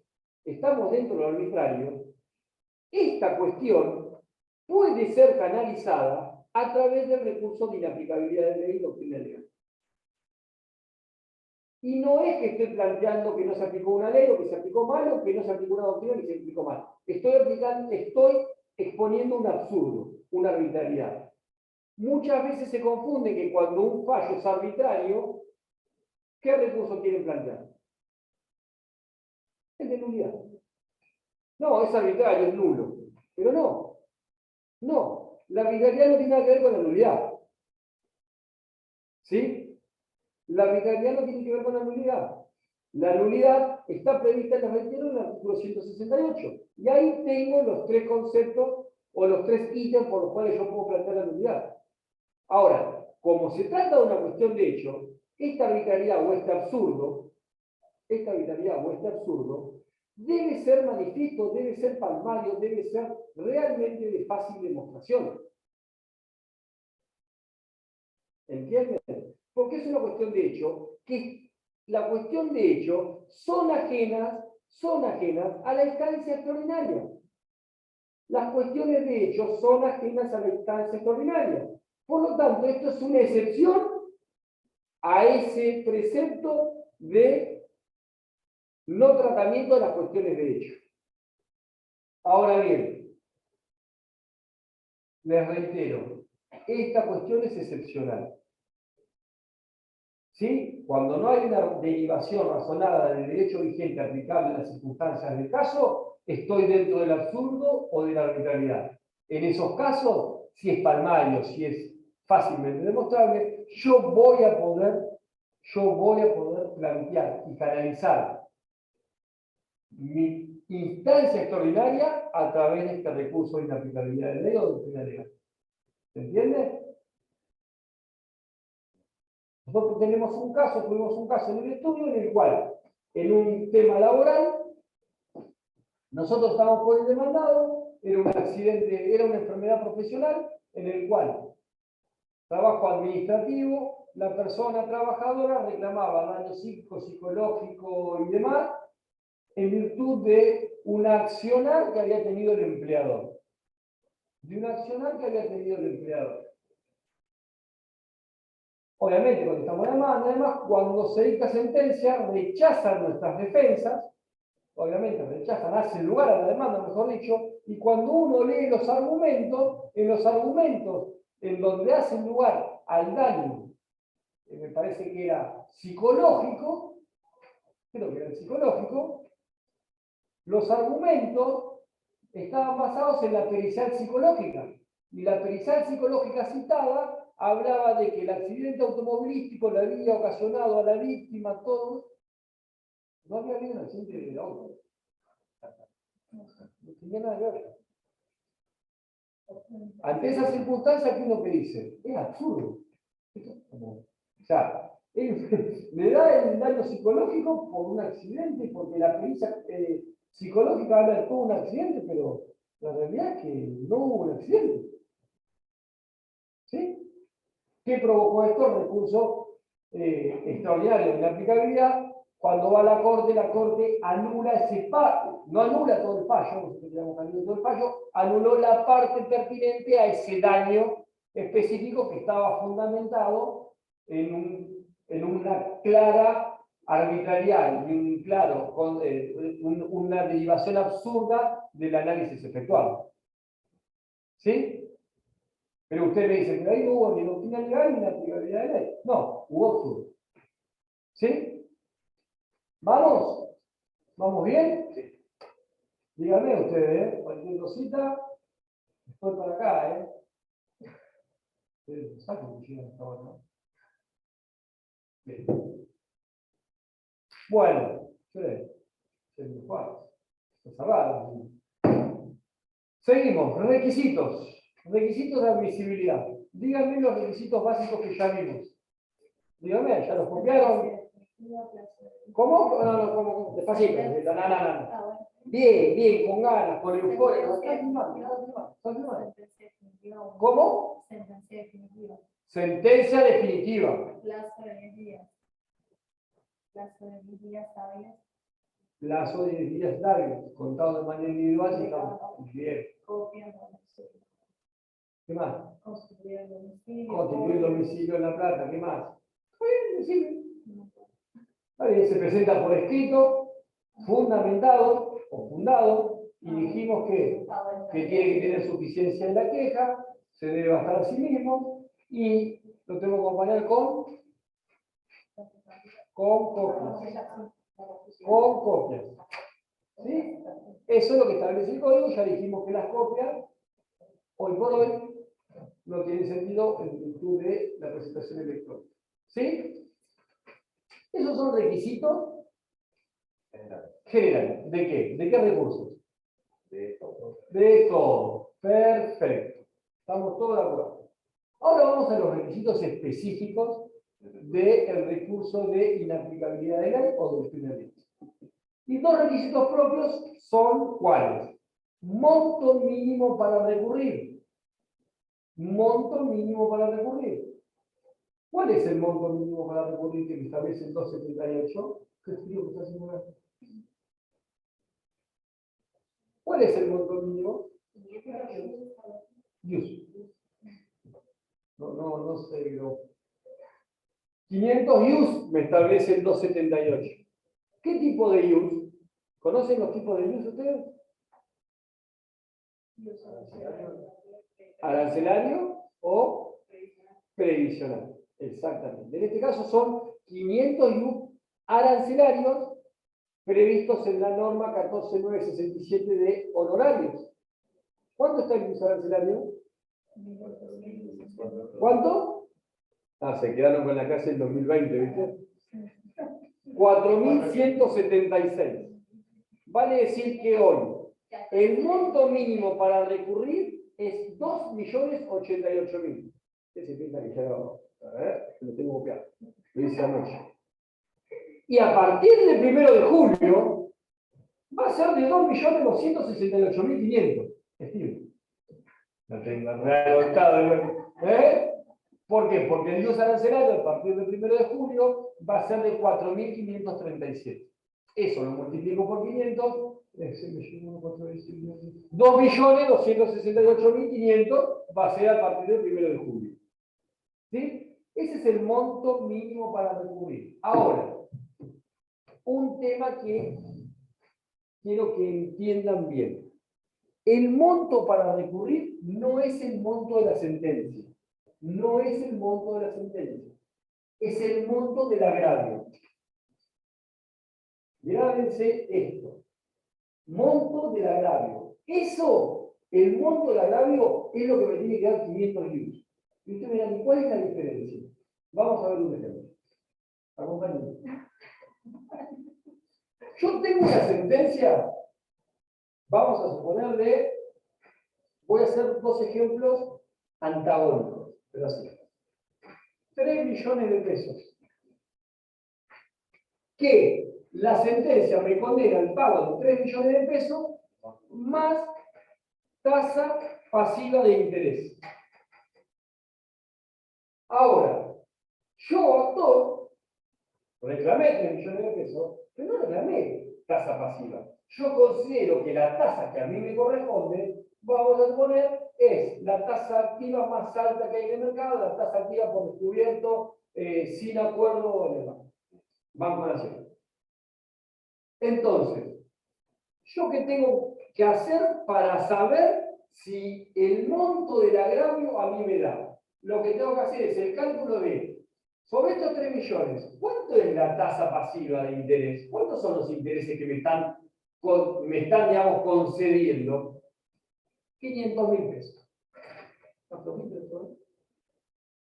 estamos dentro del arbitrario. Esta cuestión puede ser canalizada a través del recurso de inaplicabilidad de ley y doctrina legal. Y no es que estoy planteando que no se aplicó una ley o que se aplicó mal o que no se aplicó una doctrina y se aplicó mal. Estoy exponiendo un absurdo, una arbitrariedad. Muchas veces se confunde que cuando un fallo es arbitrario, ¿qué recurso quieren plantear? El de nulidad. No, es arbitrario, es nulo. Pero no. La arbitrariedad no tiene nada que ver con la nulidad. ¿Sí? La arbitrariedad no tiene que ver con la nulidad. La nulidad está prevista, les reitero, en el artículo 168. Y ahí tengo los tres conceptos o los tres ítems por los cuales yo puedo plantear la nulidad. Ahora, como se trata de una cuestión de hecho, esta arbitrariedad o este absurdo, debe ser manifiesto, debe ser palmario, debe ser realmente de fácil demostración. ¿Entienden? Porque es una cuestión de hecho, que la cuestión de hecho son ajenas a la instancia extraordinaria. Las cuestiones de hecho son ajenas a la instancia extraordinaria. Por lo tanto, esto es una excepción a ese precepto de no tratamiento de las cuestiones de hecho. Ahora bien, les reitero, esta cuestión es excepcional. ¿Sí? Cuando no hay una derivación razonada del derecho vigente aplicable a las circunstancias del caso, estoy dentro del absurdo o de la arbitrariedad. En esos casos, si es palmario, si es fácilmente demostrable, yo voy a poder plantear y canalizar mi instancia extraordinaria a través de este recurso de inaplicabilidad de ley o doctrina legal. ¿Se entiende? Nosotros tuvimos un caso en el estudio en el cual, en un tema laboral, nosotros estábamos por el demandado, era un accidente, era una enfermedad profesional, en el cual, trabajo administrativo, la persona trabajadora reclamaba daño psíquico, psicológico y demás, en virtud de un accionar que había tenido el empleador. Obviamente, cuando estamos en demanda, además, cuando se dicta sentencia, rechazan nuestras defensas, obviamente rechazan, hacen lugar a la demanda, mejor dicho, y cuando uno lee los argumentos, en los argumentos en donde hacen lugar al daño, que me parece que era psicológico, los argumentos estaban basados en la pericial psicológica, y la pericial psicológica citada hablaba de que el accidente automovilístico le había ocasionado a la víctima todo. No había habido un accidente de auto. No tenía nada que ver. Ante esa circunstancia, ¿qué es lo que dice? Es absurdo. O sea, le da el daño psicológico por un accidente, porque la pericia psicológica habla de todo un accidente, pero la realidad es que no hubo un accidente. ¿Sí? ¿Qué provocó esto? El recurso extraordinario de inaplicabilidad. Cuando va a la corte anula ese fallo, no anula todo el fallo, nosotros llamamos anula todo el fallo, anuló la parte pertinente a ese daño específico que estaba fundamentado en una clara arbitrariedad y una derivación absurda del análisis efectuado. ¿Sí? Pero usted me dice que ahí no hubo ni doctrina legal ni la aplicabilidad de ley. No, hubo absurdo. ¿Sí? ¿Vamos? ¿Vamos bien? Sí. Díganme ustedes, cualquier cosita, estoy para acá, Bien. Bueno, seguimos. Requisitos. Requisitos de admisibilidad. Díganme los requisitos básicos que ya vimos. Díganme, ¿ya los copiaron? ¿Cómo? No, ¿cómo? Despacito. No. Bien, con ganas, con euforia. ¿Cómo? Sentencia definitiva. Sentencia definitiva. Plazo de 10 días. Plazo de 10 días hábiles. Plazo de 10 días hábiles, contado de manera individual, si estamos bien. Copia de domicilio. ¿Qué más? Constituir el domicilio. Constituir el domicilio en La Plata, ¿qué más? Está bien, se presenta por escrito, fundamentado o fundado, y dijimos que tiene que tener suficiencia en la queja, se debe bastar a sí mismo, y lo tengo que acompañar con copias. Con copias. ¿Sí? Eso es lo que establece el código. Ya dijimos que las copias, hoy por hoy, no tienen sentido en virtud de la presentación electrónica. ¿Sí? Esos son requisitos generales. ¿De qué? ¿De qué recursos? De todo. De todo. Perfecto. Estamos todos de acuerdo. Ahora vamos a los requisitos específicos del recurso de inaplicabilidad de ley o del primer derecho. Y dos requisitos propios son ¿cuáles? Monto mínimo para recurrir. Monto mínimo para recurrir. ¿Cuál es el monto mínimo para recurrir que establece el 278? ¿Qué frío que está haciendo acá? ¿Cuál es el monto mínimo? Use. No sé, pero 500 use me establece el 278. ¿Qué tipo de use? ¿Conocen los tipos de use ustedes? Arancelario o previsional. Exactamente. En este caso son 500 use arancelarios previstos en la norma 14967 de honorarios. ¿Cuánto está el use arancelario? ¿Cuánto? Ah, se quedaron con la clase en 2020, ¿viste? 4.176. Vale decir que hoy el monto mínimo para recurrir es 2.088.000. Ese piensa que ya lo tengo copiado. Lo hice anoche. Y a partir del 1 de julio va a ser de 2.268.500. Estilo. No tengo anotado. ¿Por qué? Porque el use arancelario a partir del 1 de julio va a ser de 4.537. Eso lo multiplico por 500. 2.268.500 va a ser a partir del 1 de julio. ¿Sí? Ese es el monto mínimo para recurrir. Ahora, un tema que quiero que entiendan bien. El monto para recurrir no es el monto de la sentencia. No es el monto de la sentencia. Es el monto del agravio. Grábense esto. Monto del agravio. Eso, el monto del agravio, es lo que me tiene que dar 500 euros. Y ustedes me dirán, ¿cuál es la diferencia? Vamos a ver un ejemplo. Acompáñenme. Yo tengo una sentencia, vamos a suponerle, voy a hacer dos ejemplos antagónicos, pero así. 3 millones de pesos. Que la sentencia me condena al pago de 3 millones de pesos más tasa pasiva de interés. Ahora, yo, actor, reclamé 3 millones de pesos, pero no reclamé tasa pasiva. Yo considero que la tasa que a mí me corresponde, vamos a suponer, es la tasa activa más alta que hay en el mercado, la tasa activa por descubierto, sin acuerdo en el Banco Nacional. Entonces, ¿yo qué tengo que hacer para saber si el monto del agravio a mí me da? Lo que tengo que hacer es el cálculo de, sobre estos 3 millones, ¿cuánto es la tasa pasiva de interés? ¿Cuántos son los intereses que me están digamos, concediendo? 500.000 pesos. ¿Cuántos mil pesos?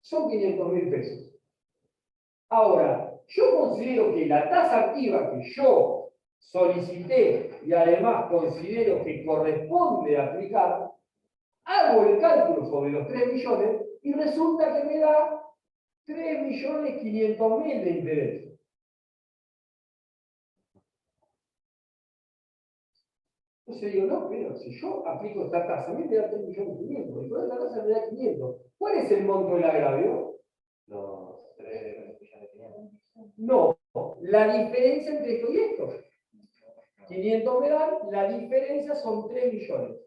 Son 500.000 pesos. Ahora, yo considero que la tasa activa que yo solicité y además considero que corresponde aplicar, hago el cálculo sobre los 3 millones y resulta que me da 3.500.000 de interés. Entonces digo, no, pero si yo aplico esta tasa, a mí me da 3.500.000, y con esta tasa me da 500. ¿Cuál es el monto del agravio? Los 3.500.000. No, la diferencia entre esto y esto. 500 me dan, la diferencia son 3 millones.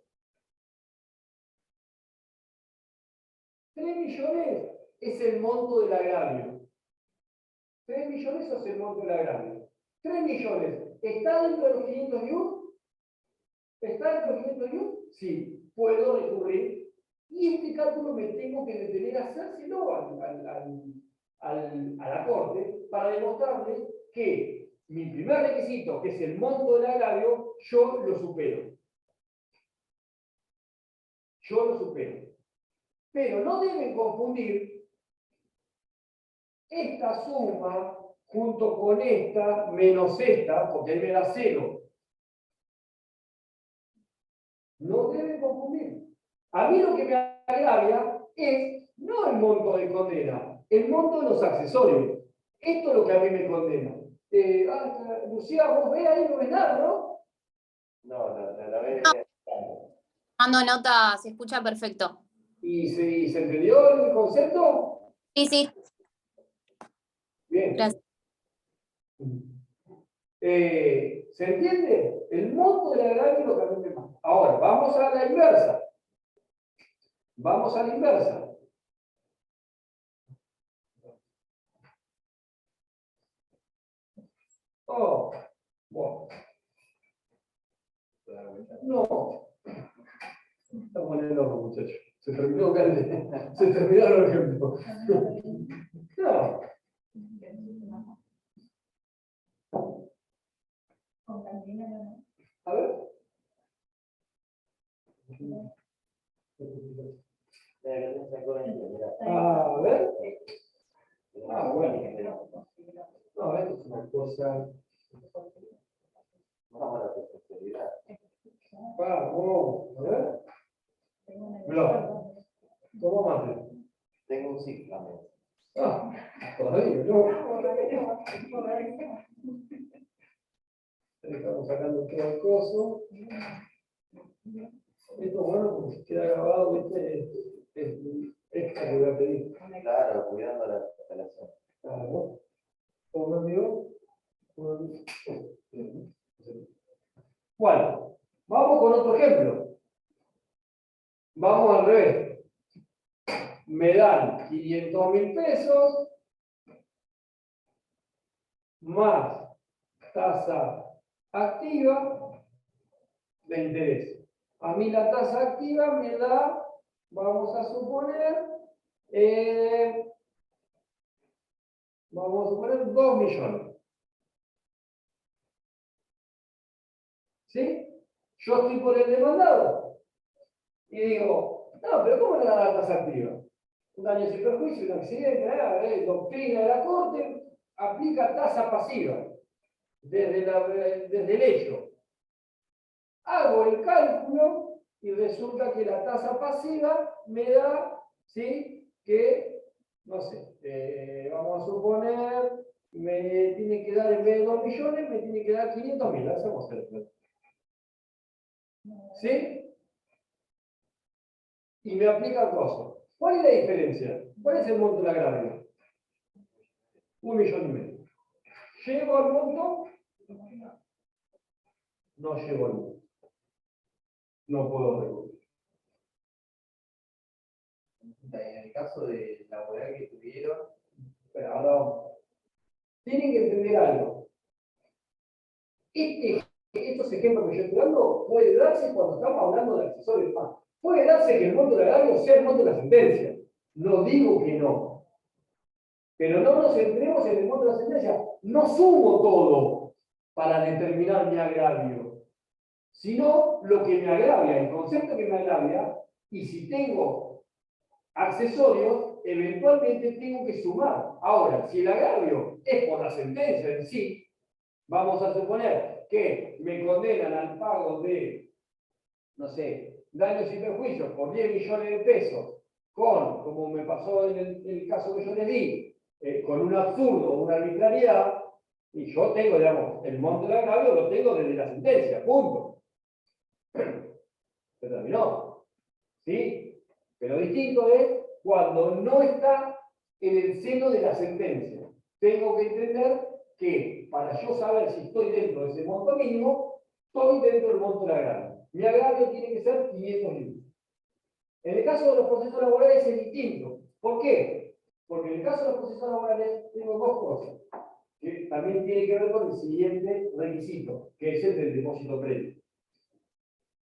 3 millones es el monto del agravio. 3 millones es el monto del agravio. 3 millones, ¿está dentro de los 500 yuan? ¿Está dentro de los 500 yuan? Sí, puedo recurrir. Y este cálculo me tengo que detener a hacérselo a la corte para demostrarle que mi primer requisito, que es el monto del agravio, yo lo supero. Yo lo supero. Pero no deben confundir esta suma junto con esta menos esta, porque ahí me da 0. No deben confundir. A mí lo que me agravia es no el monto de condena, el monto de los accesorios. Esto es lo que a mí me condena. Lucía, vos ves ahí, no ves nada, ¿no? No, la vez. Mando nota, se escucha perfecto. ¿Y se entendió el concepto? Sí, sí. Bien. Gracias. ¿Se entiende? El monto del agravio es lo que a mí me pasa. Ahora, vamos a la inversa. Vamos a la inversa. Oh, bueno. No. Estamos en el horno, muchachos. Se terminó, se terminaron los ejemplos. No. A ver. A ver. Ah, bueno. No, esto es una cosa. Vamos a la perspectividad. Vamos, a ver. No. ¿Cómo mate? Tengo un ciclo. Ah, todavía, no. Estamos sacando todo el coso. Esto es bueno porque se queda grabado, ¿viste? Es extra que voy a pedir. Claro, cuidando la instalación. Claro. ¿Cómo me dio? Bueno, vamos con otro ejemplo. Vamos al revés. Me dan 500.000 pesos más tasa activa de interés. A mí la tasa activa me da, vamos a suponer, 2 millones. ¿Sí? Yo estoy por el demandado. Y digo, no, pero ¿cómo le da la tasa activa? Un daño sin perjuicio, un accidente, doctrina de la Corte, aplica tasa pasiva desde el hecho. Hago el cálculo y resulta que la tasa pasiva me da, ¿sí? Que, no sé, vamos a suponer, me tiene que dar en vez de 2 millones, me tiene que dar 500.000, hacemos esto. ¿Sí? Y me aplica el costo. ¿Cuál es la diferencia? ¿Cuál es el monto del agravio? 1,5 millones. ¿Llego al monto? No llego al monto. No puedo recurrir. En el caso de laboral que tuvieron, Pero ahora tienen que entender algo. Estos ejemplos que yo estoy dando puede darse cuando estamos hablando de accesorios más. Puede darse que el monto del agravio sea el monto de la sentencia. No digo que no. Pero no nos centremos en el monto de la sentencia. No sumo todo para determinar mi agravio, sino lo que me agravia, el concepto que me agravia, y si tengo accesorios, eventualmente tengo que sumar. Ahora, si el agravio es por la sentencia en sí, vamos a suponer que me condenan al pago de, no sé, daños y perjuicios por 10 millones de pesos, como me pasó en el caso que yo les di, con un absurdo, una arbitrariedad, y yo tengo, digamos, el monto del agravio lo tengo desde la sentencia, punto. Se terminó. ¿Sí? Pero distinto es cuando no está en el seno de la sentencia. Tengo que entender que para yo saber si estoy dentro de ese monto mínimo, estoy dentro del monto del agravio. Mi agravio tiene que ser 500 libras. En el caso de los procesos laborales es distinto. ¿Por qué? Porque en el caso de los procesos laborales tengo dos cosas que también tienen que ver con el siguiente requisito, que es el del depósito previo.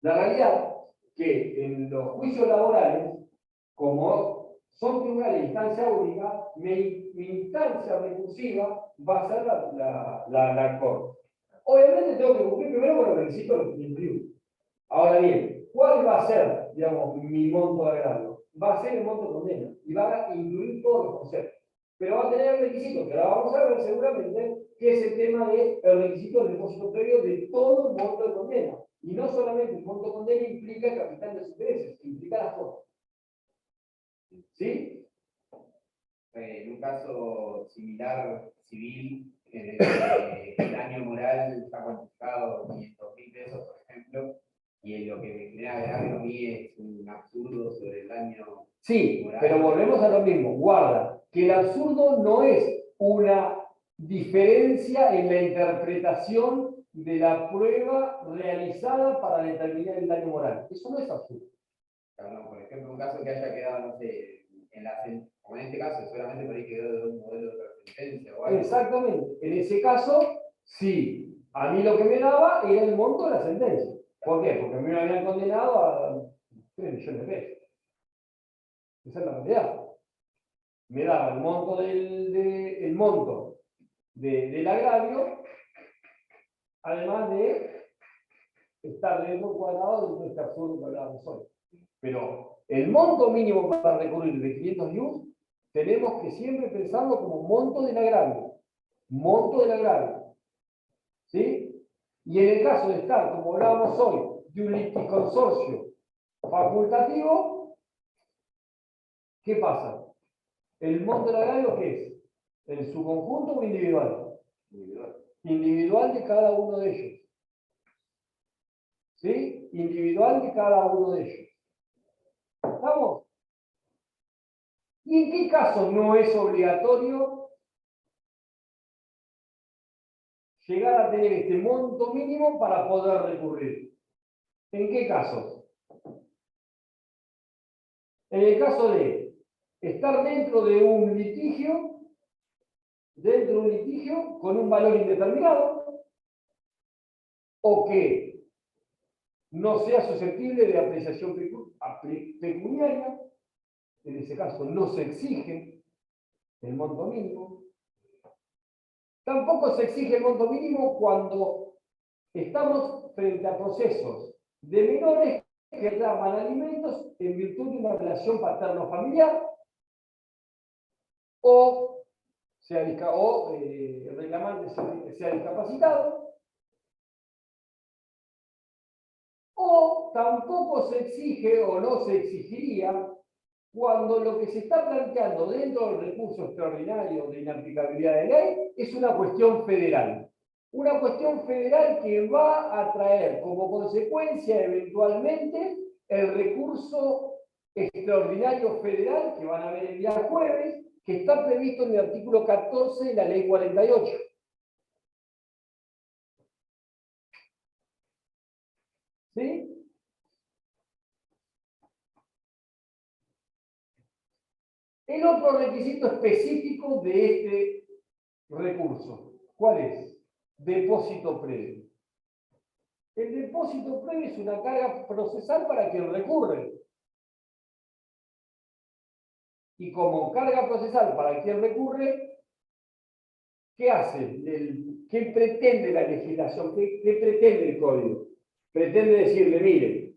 La realidad que en los juicios laborales, como son tribunales de instancia única, mi instancia recursiva va a ser la Corte. Obviamente tengo que cumplir primero con los requisitos del tributo. Ahora bien, ¿cuál va a ser, digamos, mi monto de agravio? Va a ser el monto de condena y va a incluir todos los conceptos. pero va a tener requisitos, que ahora vamos a ver seguramente, que es el tema del requisito del depósito previo de todo el monto de condena. Y no solamente el monto de condena implica el capital de los intereses, implica las cosas. ¿Sí? En un caso similar, civil, en el que el daño moral está cuantificado en 500.000 pesos, por ejemplo, y en lo que me genera agravio a mí es un absurdo sobre el daño Sí, moral. pero volvemos a lo mismo. Guarda, que el absurdo no es una diferencia en la interpretación de la prueba realizada para determinar el daño moral. Eso no es absurdo. Claro, no, por ejemplo, un caso que haya quedado, no sé, como en este caso, seguramente por ahí quedó de un modelo de otra sentencia o algo. Exactamente. En ese caso, sí. A mí lo que me daba era el monto de la sentencia. ¿Por qué? Porque a mí me habían condenado a 3 millones de pesos. Esa es la realidad. Me daba el monto del agravio, además de estar dentro del cuadrado de este absurdo que hablábamos hoy. Pero el monto mínimo para recurrir de 500 IUs, tenemos que siempre pensarlo como monto del agravio. Monto del agravio. ¿Sí? Y en el caso de estar, como hablábamos hoy, de un liticonsorcio facultativo, ¿qué pasa? ¿El monto del agravio qué es? ¿En su conjunto o individual? Individual. Individual de cada uno de ellos. ¿Sí? Individual de cada uno de ellos. ¿Estamos? ¿Y en qué caso no es obligatorio llegar a tener este monto mínimo para poder recurrir? ¿En qué casos? En el caso de estar dentro de un litigio con un valor indeterminado, o que no sea susceptible de apreciación pecuniaria. En ese caso no se exige el monto mínimo. Tampoco se exige el monto mínimo cuando estamos frente a procesos de menores que reclaman alimentos en virtud de una relación paterno-familiar o el reclamante sea discapacitado, o tampoco se exige o no se exigiría cuando lo que se está planteando dentro del recurso extraordinario de inaplicabilidad de ley es una cuestión federal. Una cuestión federal que va a traer como consecuencia eventualmente el recurso extraordinario federal que van a ver el día jueves, que está previsto en el artículo 14 de la ley 48. ¿Sí? El otro requisito específico de este recurso, ¿cuál es? Depósito previo. El depósito previo es una carga procesal para quien recurre. Y como carga procesal para quien recurre, ¿qué hace? ¿Qué pretende la legislación? ¿Qué pretende el código? Pretende decirle, mire,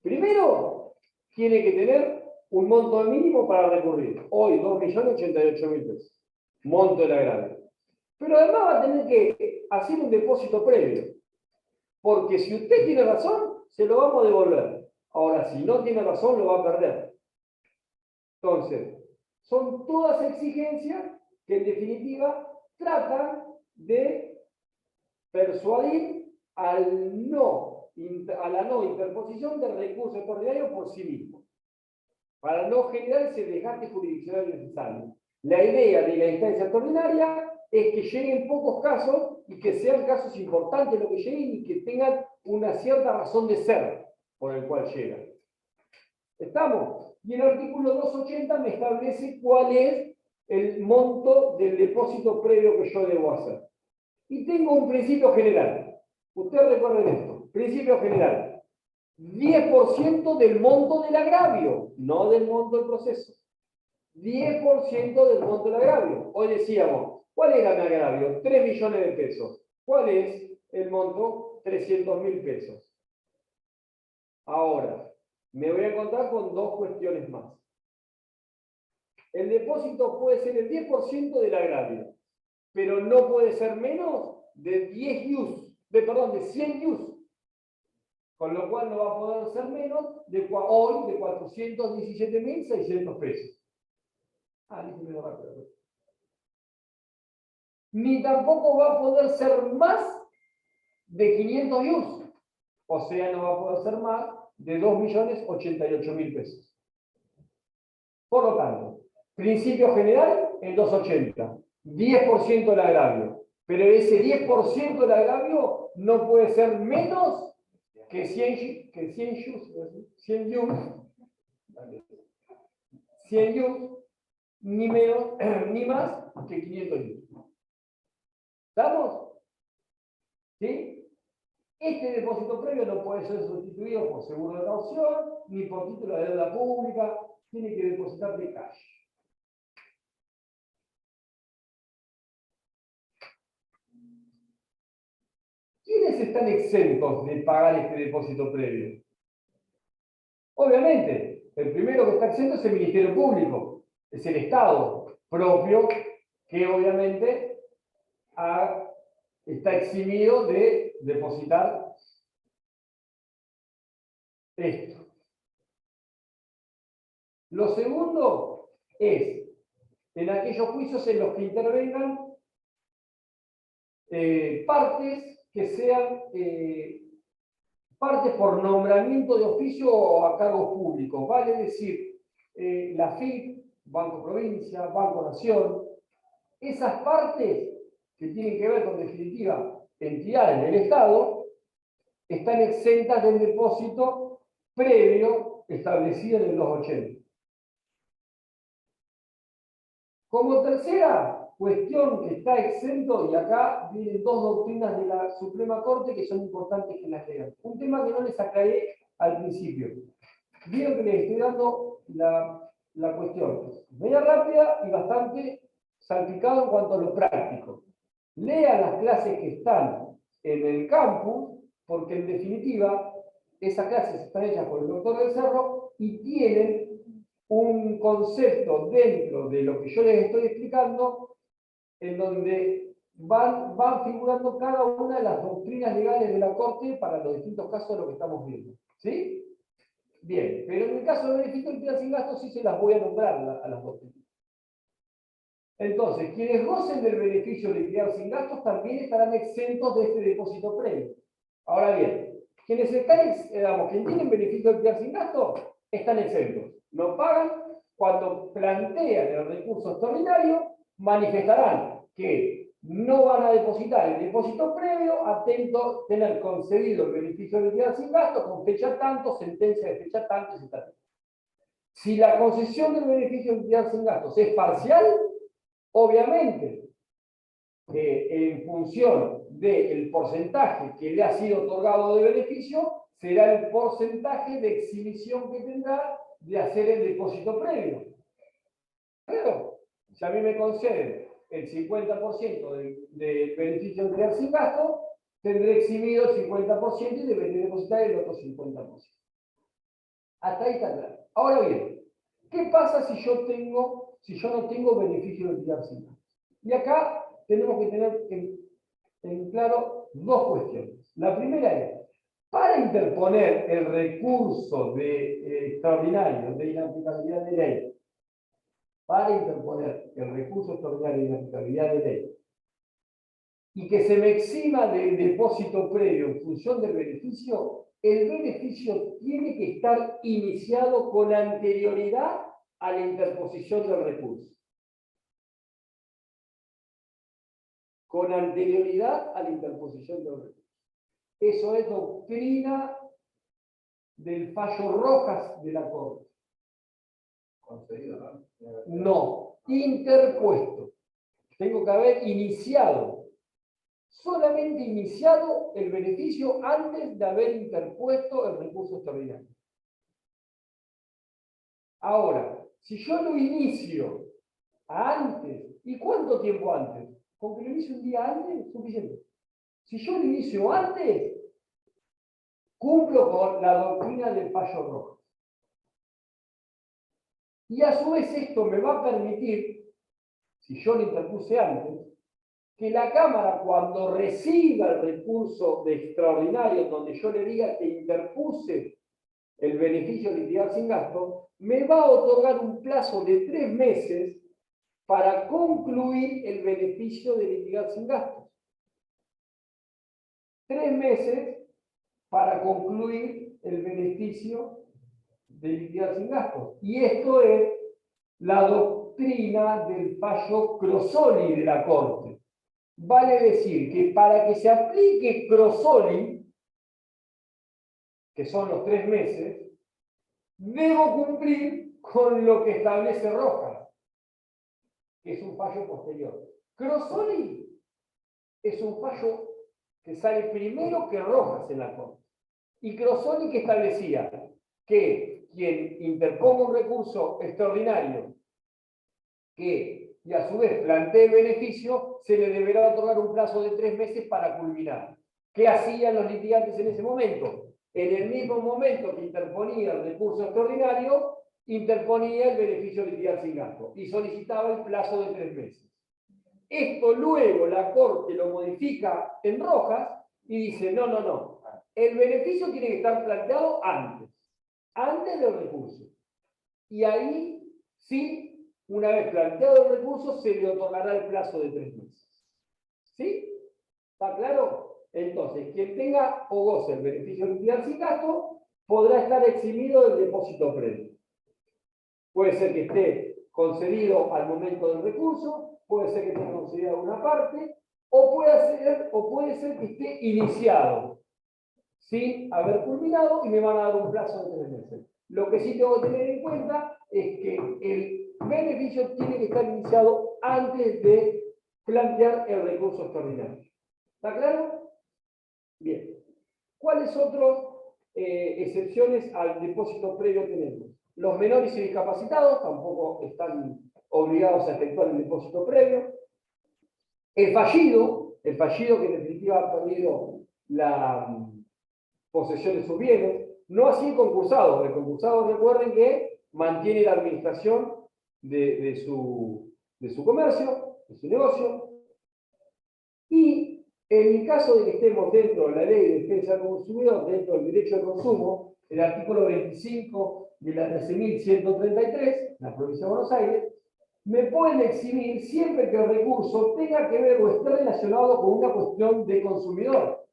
primero tiene que tener un monto mínimo para recurrir. Hoy 2.088.000 pesos. Monto del agravio. Pero además va a tener que hacer un depósito previo. Porque si usted tiene razón, se lo vamos a devolver. Ahora, si no tiene razón, lo va a perder. Entonces, son todas exigencias que en definitiva tratan de persuadir a la no interposición del recurso extraordinario por sí mismo, para no generar ese desgaste jurisdiccional necesario. La idea de la instancia extraordinaria es que lleguen pocos casos y que sean casos importantes los que lleguen y que tengan una cierta razón de ser por el cual llegan. ¿Estamos? Y el artículo 280 me establece cuál es el monto del depósito previo que yo debo hacer. Y tengo un principio general. Ustedes recuerden esto. Principio general. 10% del monto del agravio, no del monto del proceso. 10% del monto del agravio. Hoy decíamos, ¿cuál era mi agravio? 3 millones de pesos. ¿Cuál es el monto? 300.000 pesos. Ahora, me voy a contar con dos cuestiones más. El depósito puede ser el 10% del agravio, pero no puede ser menos de 10 use, de 100 use. Con lo cual no va a poder ser menos hoy de 417.600 pesos. Dígame rápido. Ni tampoco va a poder ser más de 500 use. O sea, no va a poder ser más de 2.088.000 pesos. Por lo tanto, principio general, el 280. 10% del agravio. Pero ese 10% del agravio no puede ser menos que 100 use, ni menos, ni más que 500 use. ¿Estamos? ¿Sí? Este depósito previo no puede ser sustituido por seguro de caución, ni por título de deuda pública, tiene que depositar de cash. ¿Quiénes están exentos de pagar este depósito previo? Obviamente, el primero que está exento es el Ministerio Público, es el Estado propio que obviamente está eximido de depositar esto. Lo segundo es en aquellos juicios en los que intervengan partes que sean partes por nombramiento de oficio o a cargos públicos, vale decir, la FIP, Banco Provincia, Banco Nación, esas partes que tienen que ver con, en definitiva, entidades del Estado, están exentas del depósito previo establecido en el 280. Como tercera cuestión que está exento, y acá vienen dos doctrinas de la Suprema Corte que son importantes que las lean. Un tema que no les aclaré al principio. Vieron que les estoy dando la cuestión media rápida y bastante salpicado en cuanto a lo práctico. Lean las clases que están en el campus, porque en definitiva esas clases están hechas por el doctor del Cerro y tienen un concepto dentro de lo que yo les estoy explicando, en donde van figurando cada una de las doctrinas legales de la Corte para los distintos casos de lo que estamos viendo. ¿Sí? Bien, pero en el caso de beneficio de utilidad sin gasto sí se las voy a nombrar a las doctrinas. Entonces, quienes gocen del beneficio de liquidar sin gastos también estarán exentos de este depósito previo. Ahora bien, quienes tienen beneficio de liquidar sin gastos están exentos. No pagan. Cuando plantean el recurso extraordinario, manifestarán que no van a depositar el depósito previo, atento tener concedido el beneficio de liquidar sin gastos con fecha tanto, sentencia de fecha tanto, etc. Si la concesión del beneficio de liquidar sin gastos es parcial, obviamente, en función del porcentaje que le ha sido otorgado de beneficio, será el porcentaje de exhibición que tendrá de hacer el depósito previo. Claro, si a mí me conceden el 50% del beneficio de liquidar sin gasto, tendré exhibido el 50% y deberé depositar el otro 50%. Hasta ahí está claro. Ahora bien, ¿qué pasa si yo no tengo beneficio de liquidar sin gasto? Y acá tenemos que tener en claro dos cuestiones. La primera es, para interponer el recurso extraordinario de inaplicabilidad de ley, y que se me exima del depósito previo en función del beneficio, el beneficio tiene que estar iniciado con anterioridad a la interposición del recurso. Con anterioridad a la interposición del recurso. Eso es doctrina del fallo Rojas de la Corte. Concedido, ¿no? No, interpuesto. Tengo que haber iniciado, solamente iniciado el beneficio antes de haber interpuesto el recurso extraordinario. Ahora, si yo lo inicio antes, ¿y cuánto tiempo antes? Con que lo inicie un día antes es suficiente. Si yo lo inicio antes, cumplo con la doctrina del fallo rojo. Y a su vez esto me va a permitir, si yo lo interpuse antes, que la Cámara, cuando reciba el recurso de extraordinario, donde yo le diga que interpuse el beneficio de litigar sin gasto, me va a otorgar un plazo de 3 meses para concluir el beneficio de litigar sin gastos. 3 meses para concluir el beneficio de litigar sin gastos. Y esto es la doctrina del fallo Crosoli de la Corte. Vale decir que para que se aplique Crosoli, que son los 3 meses, debo cumplir con lo que establece Rojas, que es un fallo posterior. Crosoli es un fallo que sale primero que Rojas en la Corte. Y Crosoli, que establecía que quien interponga un recurso extraordinario y a su vez plantee el beneficio, se le deberá otorgar un plazo de 3 meses para culminar. ¿Qué hacían los litigantes en ese momento? En el mismo momento que interponía el recurso extraordinario, interponía el beneficio de litigar sin gasto y solicitaba el plazo de 3 meses. Esto luego la Corte lo modifica en Rojas y dice, no. El beneficio tiene que estar planteado antes del recurso. Y ahí sí, una vez planteado el recurso, se le otorgará el plazo de 3 meses. ¿Sí? ¿Está claro? Entonces, quien tenga o goce el beneficio de litigar sin gasto, podrá estar eximido del depósito previo. Puede ser que esté concedido al momento del recurso, puede ser que esté concedido una parte, o puede ser que esté iniciado sin haber culminado y me van a dar un plazo de 3 meses. Lo que sí tengo que tener en cuenta es que el beneficio tiene que estar iniciado antes de plantear el recurso extraordinario. ¿Está claro? Bien. ¿Cuáles otras excepciones al depósito previo tenemos? Los menores y discapacitados tampoco están obligados a efectuar el depósito previo. El fallido que en definitiva ha perdido la posesión de sus bienes, no así el concursado. El concursado, recuerden que mantiene la administración de su comercio, de su negocio. Y en el caso de que estemos dentro de la ley de defensa del consumidor, dentro del derecho al consumo, el artículo 25 de la 13.133, la provincia de Buenos Aires, me pueden eximir siempre que el recurso tenga que ver o esté relacionado con una cuestión de consumidor.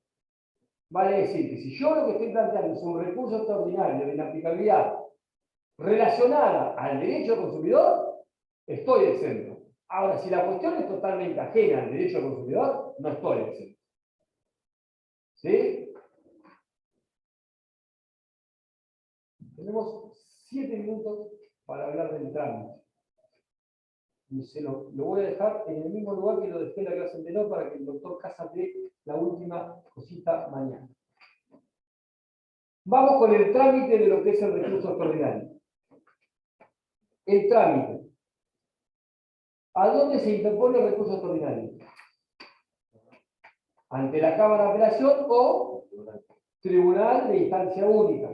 Vale decir que si yo lo que estoy planteando es un recurso extraordinario de inaplicabilidad relacionada al derecho al consumidor, estoy exento. Ahora, si la cuestión es totalmente ajena al derecho al consumidor, no estoy exento. ¿Sí? Tenemos 7 minutos para hablar del trámite. Y lo voy a dejar en el mismo lugar que lo dejé en la clase anterior para que el doctor Casas dé la última cosita mañana. Vamos con el trámite de lo que es el recurso extraordinario. El trámite. ¿A dónde se interpone el recurso extraordinario? Ante la Cámara de Apelación o Tribunal de Instancia Única.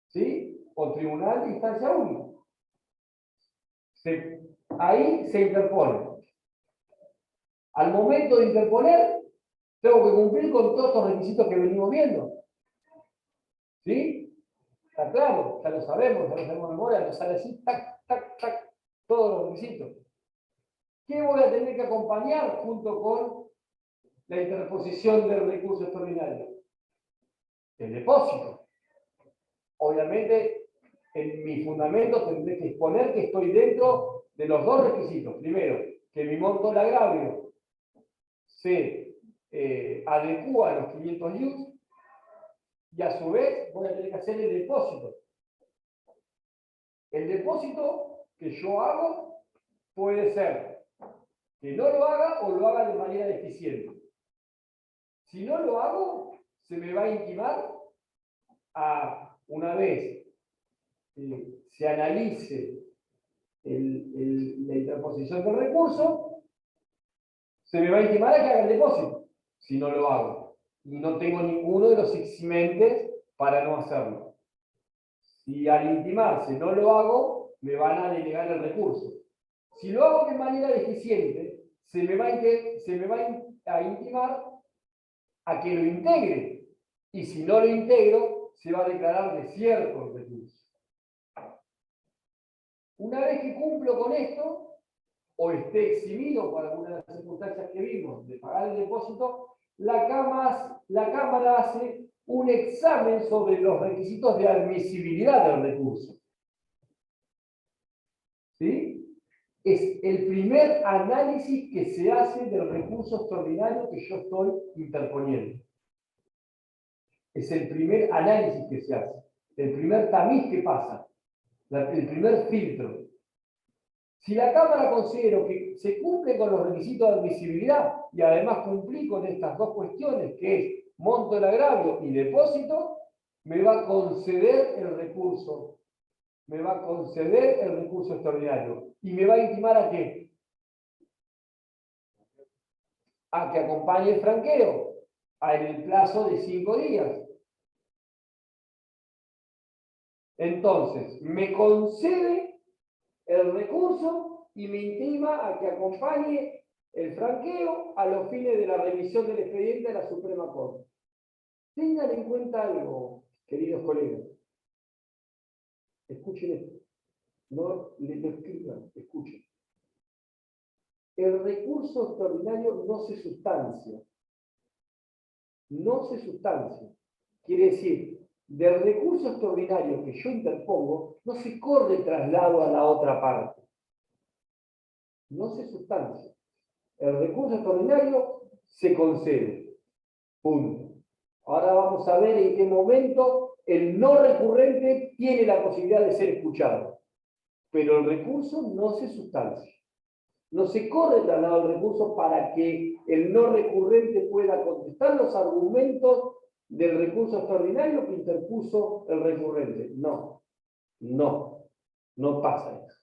¿Sí? O Tribunal de Instancia Única. Ahí se interpone. Al momento de interponer, tengo que cumplir con todos estos requisitos que venimos viendo. ¿Sí? Está claro, ya lo sabemos de memoria, nos sale así, tac, tac, tac, todos los requisitos. ¿Qué voy a tener que acompañar junto con la interposición del recurso extraordinario? El depósito. Obviamente, en mi fundamento tendré que exponer que estoy dentro de los 2 requisitos. Primero, que mi monto del agravio se adecúa a los 500 IUs y a su vez voy a tener que hacer el depósito. El depósito que yo hago puede ser que no lo haga o lo haga de manera deficiente. Si no lo hago, se me va a intimar a, una vez se analice la interposición del recurso, se me va a intimar a que haga el depósito, si no lo hago. Y no tengo ninguno de los eximentes para no hacerlo. Si al intimarse no lo hago, me van a denegar el recurso. Si lo hago de manera deficiente, se me va a intimar a que lo integre. Y si no lo integro, se va a declarar desierto el recurso. Una vez que cumplo con esto, o esté eximido por alguna de las circunstancias que vimos de pagar el depósito, la Cámara hace un examen sobre los requisitos de admisibilidad del recurso. ¿Sí? Es el primer análisis que se hace del recurso extraordinario que yo estoy interponiendo. Es el primer análisis que se hace, el primer tamiz que pasa, el primer filtro. Si la Cámara considera que se cumple con los requisitos de admisibilidad y además cumplí con estas dos cuestiones, que es monto del agravio y depósito, me va a conceder el recurso. Me va a conceder el recurso extraordinario. ¿Y me va a intimar a qué? A que acompañe el franqueo en el plazo de 5 días. Entonces, me concede el recurso y me intima a que acompañe el franqueo a los fines de la revisión del expediente de la Suprema Corte. Tengan en cuenta algo, queridos colegas. Escuchen esto. No les lo escriban, escuchen. El recurso extraordinario no se sustancia. No se sustancia. Quiere decir, del recurso extraordinario que yo interpongo, no se corre traslado a la otra parte. No se sustancia. El recurso extraordinario se concede. Punto. Ahora vamos a ver en qué momento el no recurrente tiene la posibilidad de ser escuchado. Pero el recurso no se sustancia. No se corre traslado al recurso para que el no recurrente pueda contestar los argumentos del recurso extraordinario que interpuso el recurrente. No, no pasa eso.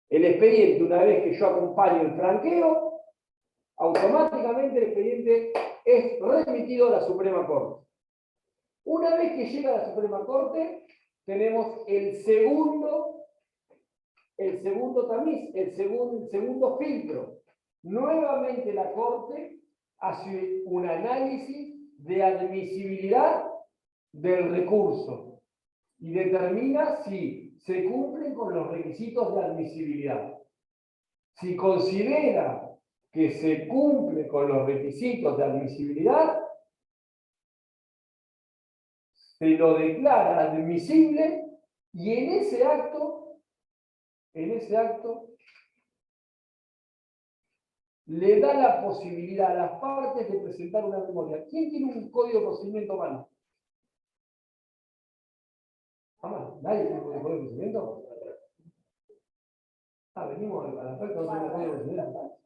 El expediente, una vez que yo acompaño el franqueo, automáticamente el expediente es remitido a la Suprema Corte. Una vez que llega a la Suprema Corte, tenemos el segundo tamiz, el segundo filtro. Nuevamente la Corte hace un análisis de admisibilidad del recurso y determina si se cumplen con los requisitos de admisibilidad. Si considera que se cumple con los requisitos de admisibilidad, se lo declara admisible y en ese acto le da la posibilidad a las partes de presentar una memoria. ¿Quién tiene un código de procedimiento a mano? ¿Nadie tiene un código de procedimiento? Venimos a la parte, no tenemos código de procedimiento.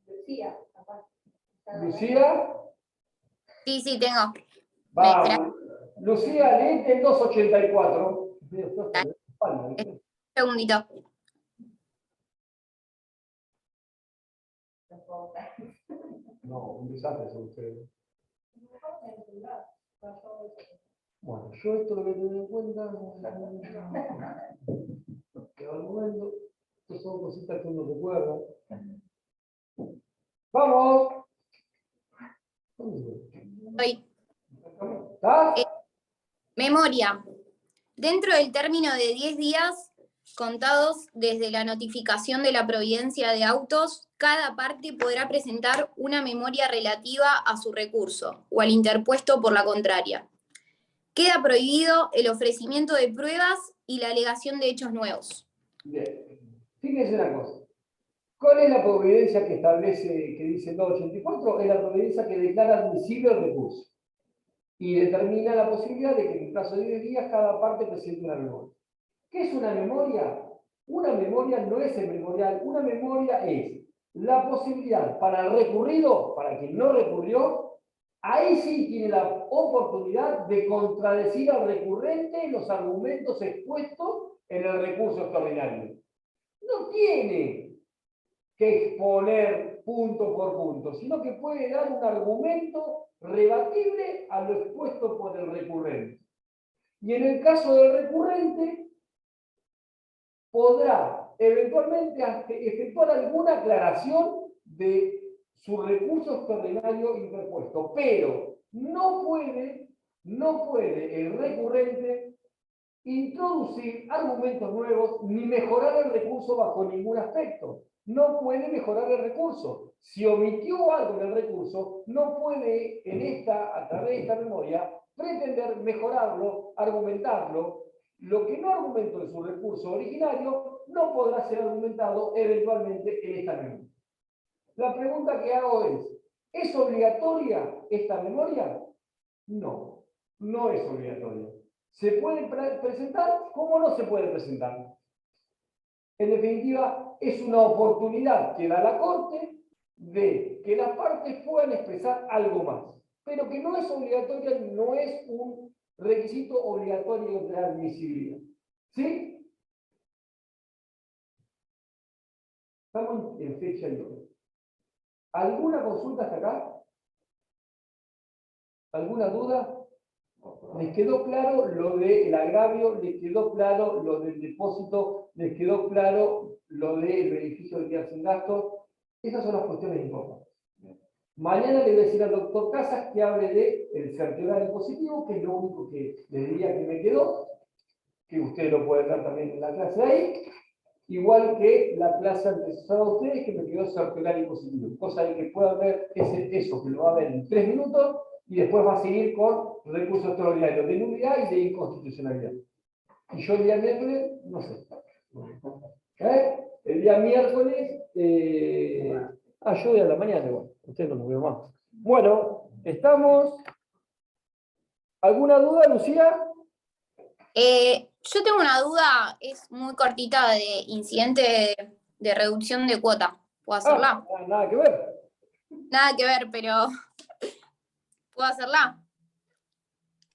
Lucía, capaz. Lucía, Sí, tengo. vamos. Lucía, leete el 284. Un segundito. No, un desastre son ustedes. Bueno, yo esto lo voy a tener en cuenta. Que al momento, estas son cositas que uno recuerda. ¡Vamos! Voy. ¿Estás? Memoria. Dentro del término de 10 días contados desde la notificación de la providencia de autos, cada parte podrá presentar una memoria relativa a su recurso o al interpuesto por la contraria. Queda prohibido el ofrecimiento de pruebas y la alegación de hechos nuevos. Bien. Fíjense una cosa. ¿Cuál es la providencia que establece, que dice el 284? Es la providencia que declara admisible el recurso y determina la posibilidad de que en el plazo de 10 días cada parte presente una memoria. ¿Qué es una memoria? Una memoria no es el memorial, una memoria es la posibilidad para el recurrido, para quien no recurrió, ahí sí tiene la oportunidad de contradecir al recurrente los argumentos expuestos en el recurso extraordinario. No tiene que exponer punto por punto, sino que puede dar un argumento rebatible a lo expuesto por el recurrente. Y en el caso del recurrente, podrá eventualmente efectuar alguna aclaración de su recurso extraordinario interpuesto, pero no puede el recurrente introducir argumentos nuevos ni mejorar el recurso bajo ningún aspecto. No puede mejorar el recurso. Si omitió algo en el recurso, no puede a través de esta memoria, pretender mejorarlo, argumentarlo. Lo que no argumentó en su recurso originario no podrá ser argumentado eventualmente en esta memoria. La pregunta que hago ¿es obligatoria esta memoria? No, no es obligatoria. ¿Se puede presentar? ¿Cómo no se puede presentar? En definitiva, es una oportunidad que da la Corte de que las partes puedan expresar algo más, pero que no es obligatoria, no es un requisito obligatorio de admisibilidad. ¿Sí? Estamos en fecha y hora. ¿Alguna consulta hasta acá? ¿Alguna duda? ¿Les quedó claro lo del agravio? ¿Les quedó claro lo del depósito? ¿Les quedó claro lo del beneficio de quedar sin gastos? Esas son las cuestiones importantes. Mañana le voy a decir al doctor Casas que hable del certiorario positivo, que es lo único que les diría que me quedó, que ustedes lo pueden ver también en la clase ahí, igual que la clase antecesora a ustedes, que me quedó certiorario positivo, cosa de que puedan ver eso, que lo va a ver en 3 minutos, y después va a seguir con recursos extraordinarios de nulidad y de inconstitucionalidad. Y yo el día miércoles, no sé. El día miércoles, yo voy a la mañana igual, ustedes no me veo más. Bueno, estamos. ¿Alguna duda, Lucía? Yo tengo una duda, es muy cortita, de incidente de reducción de cuota. ¿Puedo hacerla? Nada que ver. Nada que ver, pero ¿puedo hacerla?